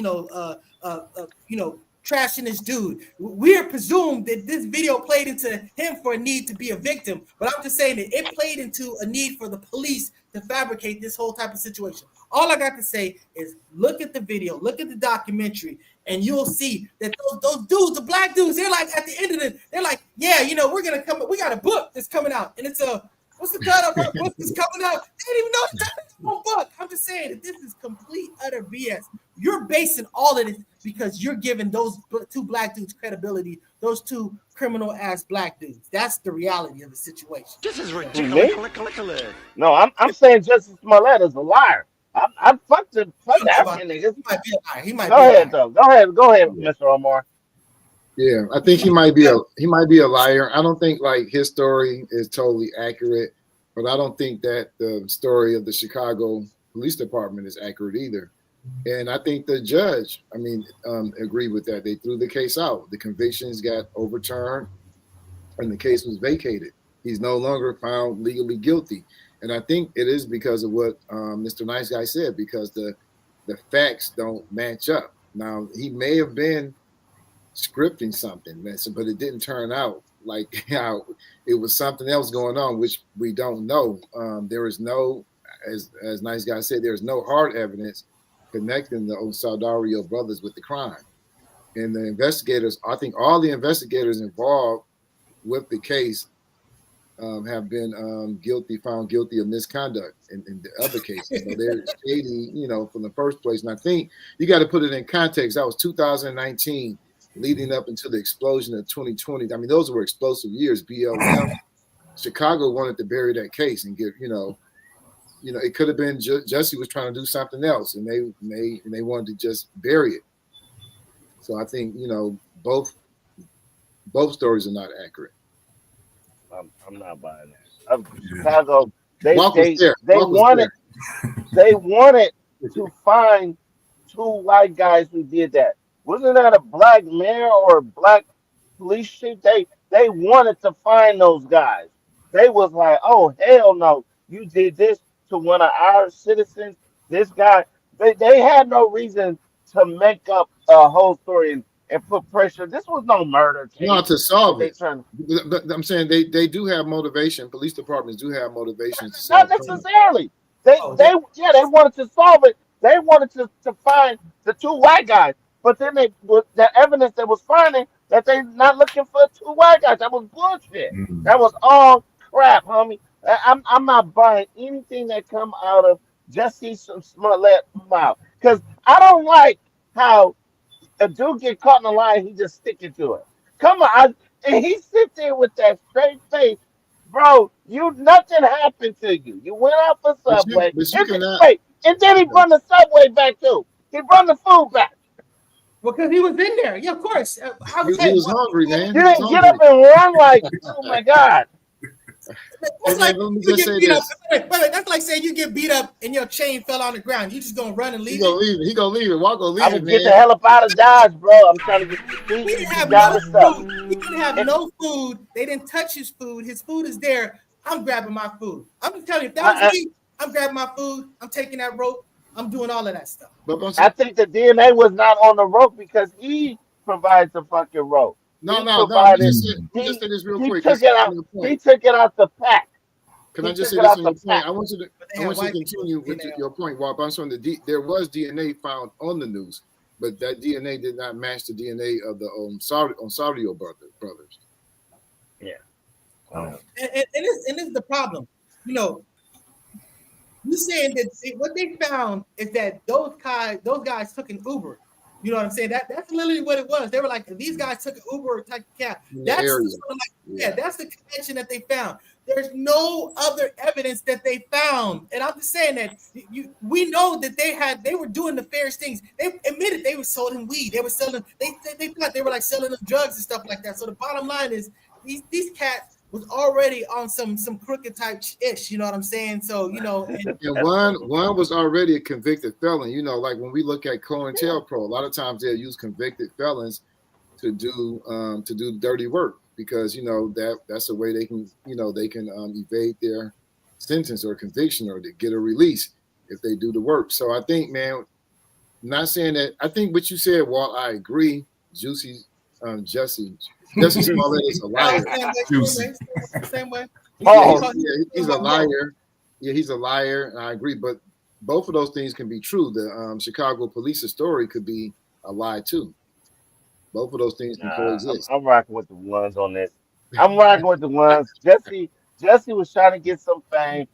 trashing this dude. We are presumed that this video played into him for a need to be a victim, but I'm just saying that it played into a need for the police to fabricate this whole type of situation. All I got to say is look at the video, look at the documentary, and you'll see that those dudes, the black dudes, they're like at the end of it, they're like, yeah, you know, we're gonna come. We got a book that's coming out, and it's a what's the title of our book that's coming out? They didn't even know the title of the book. I'm just saying that this is complete utter BS. You're basing all of this because you're giving those two black dudes credibility, those two criminal ass black dudes. That's the reality of the situation. This is Who, me? ridiculous. No, I'm saying Jussie Smollett is a liar. I'm fuck the African niggas. He might be a liar. He might Go be a ahead liar. though. Go ahead, Mr. Omar. Yeah, I think he might be a liar. I don't think like his story is totally accurate, but I don't think that the story of the Chicago Police Department is accurate either. And I think the judge, agreed with that. They threw the case out. The convictions got overturned, and the case was vacated. He's no longer found legally guilty. And I think it is because of what Mr. Nice Guy said, because the facts don't match up. Now, he may have been scripting something, but it didn't turn out like how it was something else going on, which we don't know. There is no, as Nice Guy said, there's no hard evidence connecting the Osadario brothers with the crime. And the investigators, I think all the investigators involved with the case have been found guilty of misconduct in the other cases. So they're shady, from the first place. And I think you got to put it in context. That was 2019, leading up into the explosion of 2020. I mean, those were explosive years. BLM, Chicago wanted to bury that case and get, it could have been Jussie was trying to do something else, and they wanted to just bury it. So I think both stories are not accurate. I'm not buying that. Chicago, they wanted to find two white guys who did that. Wasn't that a black mayor or a black police chief? They wanted to find those guys. They was like, oh hell no, you did this to one of our citizens. This guy, they had no reason to make up a whole story and put pressure. This was no murder case. Not to solve it. But I'm saying they do have motivation. Police departments do have motivation. Not necessarily. They wanted to solve it. They wanted to find the two white guys. But then the evidence they was finding that they not looking for two white guys. That was bullshit. Mhm. That was all crap, homie. I'm not buying anything that come out of Jussie Smollett mouth, because I don't like how a dude get caught in a lie and he just sticking to it. Come on, and he sit there with that straight face, bro. Nothing happened to you. You went out for Subway, and then he brought the Subway back too. He brought the food back. Because he was in there. Yeah, of course. He was hungry, man. You didn't get up and run like, oh my God. That's like, that's like saying you get beat up and your chain fell on the ground. You just gonna run and leave. He gonna leave it. He gonna leave it. Walk gonna leave I it, would man. get the hell up out of Dodge, bro. I'm trying to get the feet. He didn't have no food. He didn't have no food. They didn't touch his food. His food is there. I'm grabbing my food. I'm just telling you, if that was me, I'm grabbing my food. I'm taking that rope. I'm doing all of that stuff. I think the DNA was not on the rope because he provides the fucking rope. No. Just say this real quick. He took it out the pack. Can I just say this on your point? I want you to continue with your point, Walt. I'm saying there was DNA found on the news, but that DNA did not match the DNA of the Saudio brothers. Yeah. And this is the problem. You're saying that what they found is that those guys took an Uber. You know what I'm saying? That's literally what it was. They were like, these guys took an Uber or type of cab. That's that's the connection that they found. There's no other evidence that they found. And I'm just saying that we know that they were doing the fairest things. They admitted they were selling weed. They were selling, they thought they were like selling them drugs and stuff like that. So the bottom line is these cats was already on some crooked type ish, you know what I'm saying? So, and one was already a convicted felon. Like when we look at COINTELPRO, a lot of times they'll use convicted felons to do dirty work because that's the way they can evade their sentence or conviction or to get a release if they do the work. So I think, man, not saying that. I think what you said, Walt, I agree. Jussie Smollett is a liar. Same way. He's a liar. Yeah, he's a liar. And I agree. But both of those things can be true. The Chicago police story could be a lie too. Both of those things can coexist. I'm rocking with the ones on this. I'm rocking with the ones. Jussie was trying to get some fame.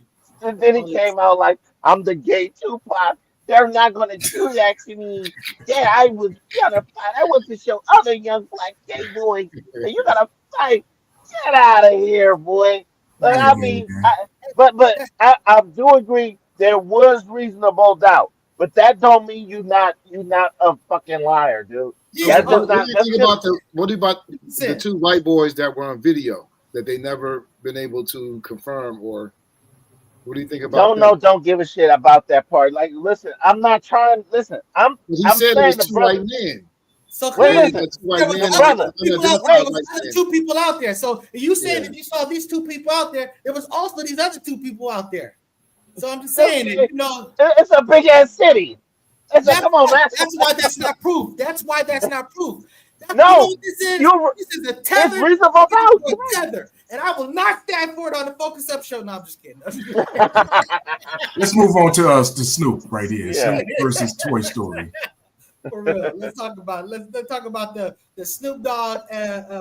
And then he came out like, I'm the gay Tupac. They're not going to do that to me. Yeah, I was gonna fight. I want to show other young black gay boys. And you gotta fight. Get out of here, boy. But I mean, I do agree there was reasonable doubt, but that don't mean you're not a fucking liar, dude. Yeah, what do you about the two white boys that were on video that they never been able to confirm or? What do you think about that? Don't give a shit about that part. Like, listen, I'm not trying. Listen, I'm saying it was two white men. So clearly, two people out there. So you saying that you saw these two people out there, there was also these other two people out there. So I'm just saying it's a big ass city. Come on, man. That's why that's not proof. That's why that's not proof. This is a tether. It's reasonable doubt. And I will not stand for it on the Focus Up show. No, I'm just kidding. Let's move on to Snoop right here. Yeah. Snoop versus Toy Story. For real. Let's talk about the Snoop Dogg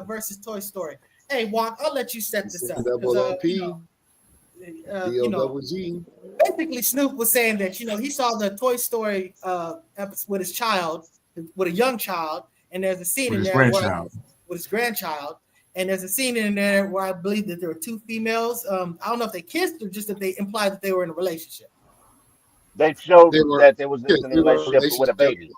versus Toy Story. Hey, Walk, I'll let you set this up. Double OP, You know, DOG. basically Snoop was saying that he saw the Toy Story episode with his child, with a young child, and there's a scene With in his there grandchild. with his grandchild, and there's a scene in there where I believe that there were two females. I don't know if they kissed or just that they implied that they were in a relationship. They showed They were, that they was yes, just in a they were in a relationship with a relationship. baby.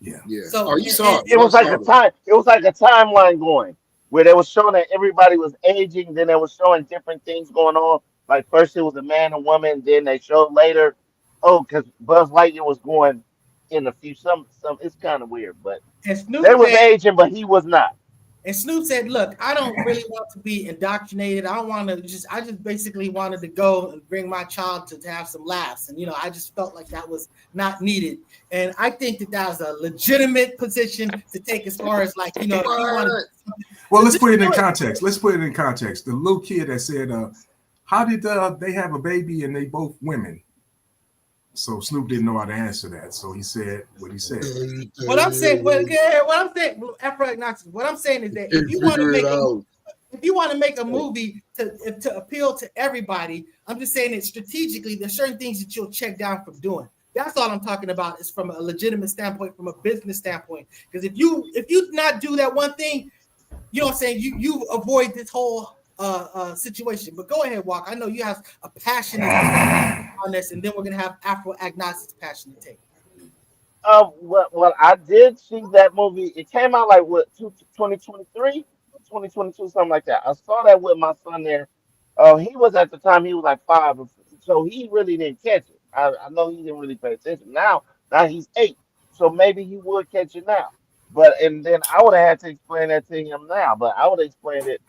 Yeah. Yeah. So Oh, you saw it. It was like a time. It was like a timeline going where they was showing that everybody was aging. Then they was showing different things going on. Like first it was a man and woman. Then they showed later, oh, because Buzz Lightyear was going in a few some. It's kind of weird, but and they Snoop was said, aging, but he was not. And Snoop said, "Look, I don't really want to be indoctrinated. I don't want to I just basically wanted to go and bring my child to have some laughs. And, I just felt like that was not needed. And I think that was a legitimate position to take as far as if you want to. Well, let's put it in context. The little kid that said, how did they have a baby and they both women? So Snoop didn't know how to answer that. So he said what he said. What I'm saying, Afro-agnostic, what I'm saying is that if you want to make a movie to appeal to everybody, I'm just saying that strategically, there's certain things that you'll check down from doing. That's all I'm talking about is from a legitimate standpoint, from a business standpoint. Because if you not do that one thing, you know what I'm saying, you avoid this whole situation. But go ahead, Walk. I know you have a passionate take on this, and then we're gonna have Afro-agnostic's passionate take. Well, I did see that movie. It came out like what 2023, 2022, something like that. I saw that with my son there. He was at the time he was like 5, so he really didn't catch it. I know he didn't really pay attention. Now he's 8, so maybe he would catch it now. And then I would have had to explain that to him now, but I would have explained it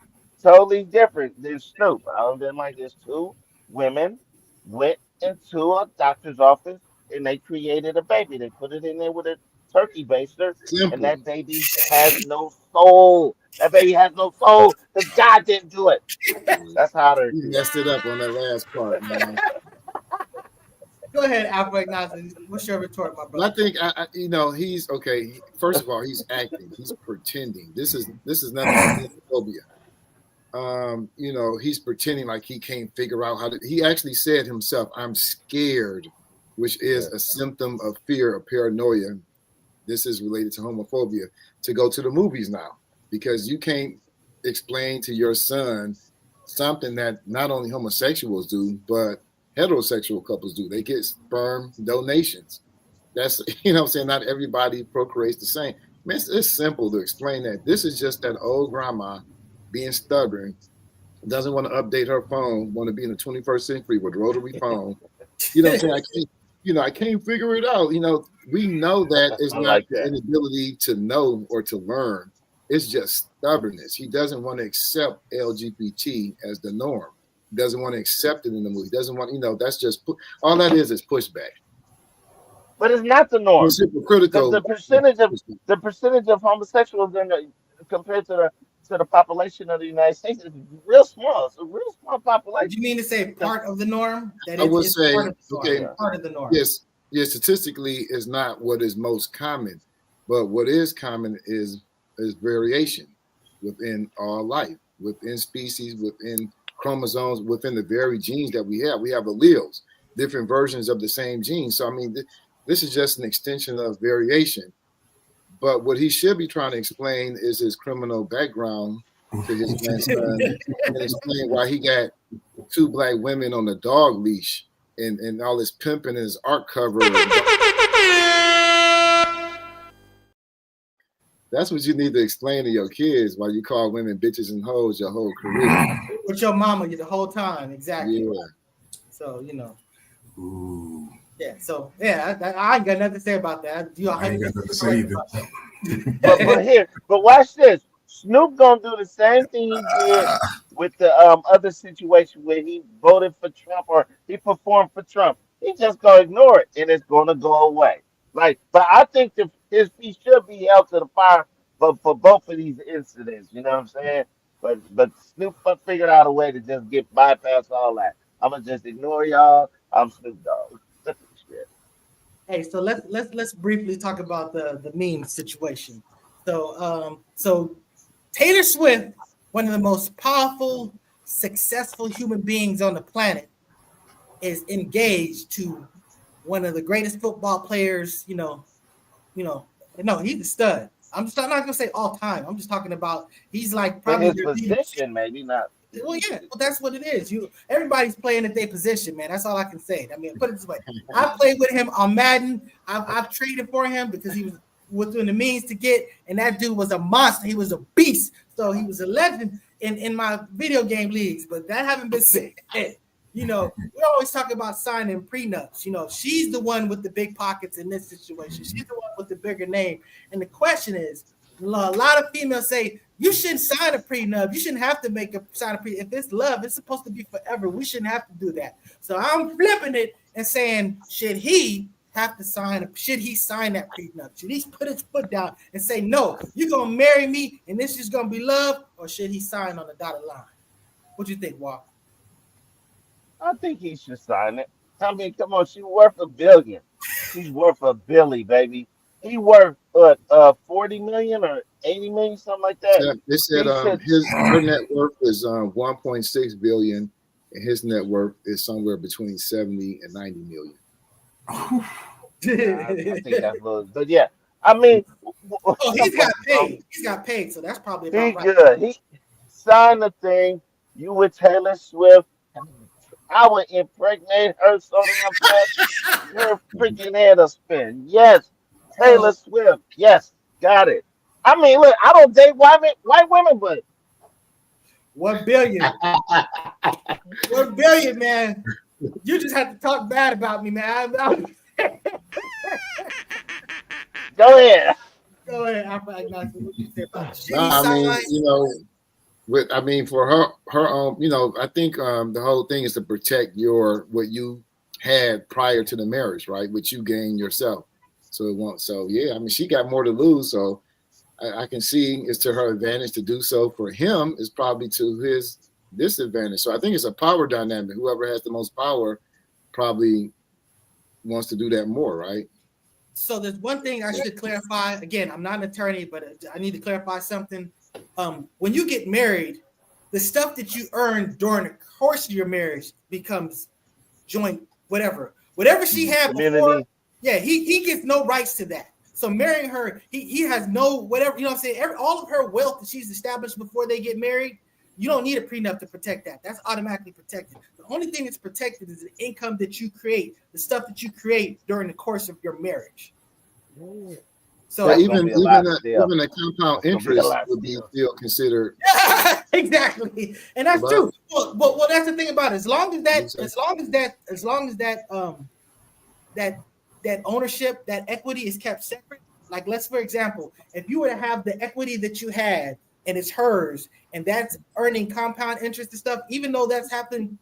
totally different than Snoop. I would have been like, there's two women went into a doctor's office and they created a baby. They put it in there with a turkey baster, and Simple. that baby has no soul. That baby has no soul because God didn't do it. That's how they're. You messed it up on that last part, man. Go ahead, Afro-agnostic. What's your retort, my But I brother? think he's okay. First of all, he's acting. He's pretending. This is nothing like homophobia. He's pretending like he can't figure out how to. He actually said himself, "I'm scared," which is a symptom of fear or paranoia. This is related to homophobia. To go to the movies now because you can't explain to your son something that not only homosexuals do, but heterosexual couples do. They get sperm donations. That's what I'm saying. Not everybody procreates the same. Man, it's simple to explain that. This is just that old grandma being stubborn, doesn't want to update her phone, want to be in the 21st century with rotary phone. You know what I'm saying? I can't figure it out. We know that it's I not like the that. inability to know or to learn. It's just stubbornness. He doesn't want to accept LGBT as the norm. He doesn't want to accept it in the movie. He doesn't want, that's just all that is pushback. But it's not the norm. It's hypocritical. The percentage of homosexuals compared to the population of the United States is real small. It's a real small population. Do you mean to say part of the norm? I would say, part of the norm. okay, Part of the norm. Yes, statistically is not what is most common, but what is common is variation within all life, within species, within chromosomes, within the very genes that we have. We have alleles, different versions of the same gene. So, this is just an extension of variation. But what he should be trying to explain is his criminal background to his grandson and explain why he got 2 black women on a dog leash and all this pimping in his art cover. That's what you need to explain to your kids why you call women bitches and hoes your whole career. With your mama the whole time, exactly. Yeah. So, Ooh. Yeah, so I ain't got nothing to say about that. I ain't got nothing to say either. But watch this. Snoop gonna do the same thing he did with the other situation where he voted for Trump or he performed for Trump. He just gonna ignore it and it's gonna go away. But I think he should be held to the fire for both of these incidents. You know what I'm saying? But Snoop figured out a way to just get bypass all that. I'm gonna just ignore y'all. I'm Snoop Dogg. Hey, so let's briefly talk about the meme situation. So Taylor Swift one of the most powerful, successful human beings on the planet is engaged to one of the greatest football players, no, he's a stud. I'm not gonna say all time. I'm just talking about he's like In probably his their position, maybe not. well, yeah, well, that's what it is. Everybody's playing at their position, man. That's all I can say. I mean, put it this way: I played with him on Madden. I've traded for him because he was within the means to get, and that dude was a monster. He was a beast. So he was a legend in my video game leagues. But that haven't been said. We always talk about signing prenups. She's the one with the big pockets in this situation. She's the one with the bigger name. And the question is, a lot of females say, you shouldn't sign a prenup. You shouldn't have to sign a prenup. If it's love, it's supposed to be forever. We shouldn't have to do that. So I'm flipping it and saying, should he sign that prenup? Should he put his foot down and say, no, you're going to marry me and this is going to be love? Or should he sign on the dotted line? What do you think, Walker? I think he should sign it. I mean, come on, she's worth $1 billion. She's worth $1 billion, baby. He worth 40 million or 80 million, something like that. Yeah, they said her net worth is 1.6 billion, and his net worth is somewhere between 70 and 90 million. I think that's a little, but yeah, I mean, he's got paid. He's got paid, so that's probably about he's right. good. He signed the thing. You with Taylor Swift. I would impregnate her so damn fast. Her freaking head will spin. Yes. Taylor Swift. Yes. Got it. I mean, look, I don't date white women, but 1 billion. 1 billion, man. You just have to talk bad about me, man. Go ahead. Go ahead. What you say about for her own, I think the whole thing is to protect what you had prior to the marriage, right? Which you gained yourself. So it won't. So yeah, I mean, she got more to lose. So I can see it's to her advantage to do so. For him, it's probably to his disadvantage. So I think it's a power dynamic. Whoever has the most power probably wants to do that more, right? So there's one thing I should clarify. Again, I'm not an attorney, but I need to clarify something. When you get married, the stuff that you earn during the course of your marriage becomes joint, whatever she had before. Yeah, he gets no rights to that. So marrying her, he has no whatever, you know what I'm saying? All of her wealth that she's established before they get married, you don't need a prenup to protect that. That's automatically protected. The only thing that's protected is the income that you create, the stuff that you create during the course of your marriage. So even a compound interest would be still considered. Exactly, and that's true. Well, that's the thing about it. As long as that ownership, that equity is kept separate. Like, for example, if you were to have the equity that you had and it's hers, and that's earning compound interest and stuff, even though that's happened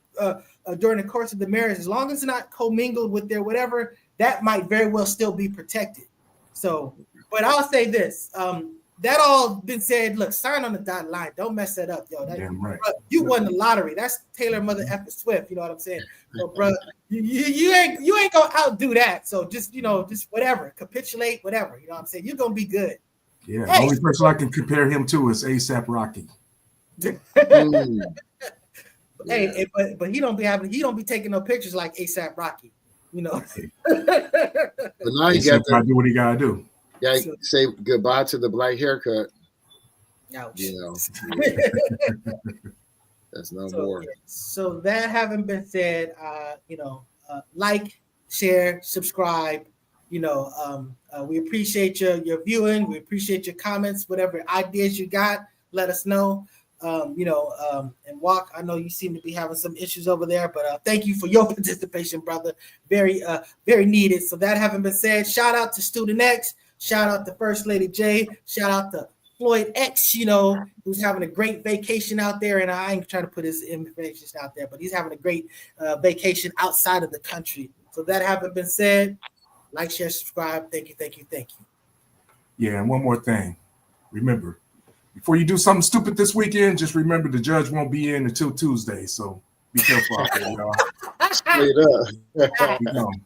during the course of the marriage, as long as it's not commingled with their whatever, that might very well still be protected. So, but I'll say this: that all been said. Look, sign on the dotted line. Don't mess that up, yo. Damn right. You won the lottery. That's Taylor Mother F Swift. You know what I'm saying? So, bro, you ain't gonna outdo that. So just whatever, capitulate, whatever. You know what I'm saying? You're gonna be good. Yeah. The only person I can compare him to is A$AP Rocky. Hey, but he don't be taking no pictures like A$AP Rocky. But now you got to do what he gotta do. Yeah, say goodbye to the black haircut. Ouch. That's no more. So that having been said, like, share, subscribe. We appreciate your viewing. We appreciate your comments. Whatever ideas you got, let us know. And Walk, I know you seem to be having some issues over there, but thank you for your participation, brother. Very, very needed. So that having been said, shout out to Student X, shout out to First Lady J, shout out to Floyd X, who's having a great vacation out there. And I ain't trying to put his information out there, but he's having a great vacation outside of the country. So that having been said, like, share, subscribe. Thank you. Yeah, and one more thing. Remember, before you do something stupid this weekend, just remember the judge won't be in until Tuesday. So be careful out there, y'all. Straight up. Keep going.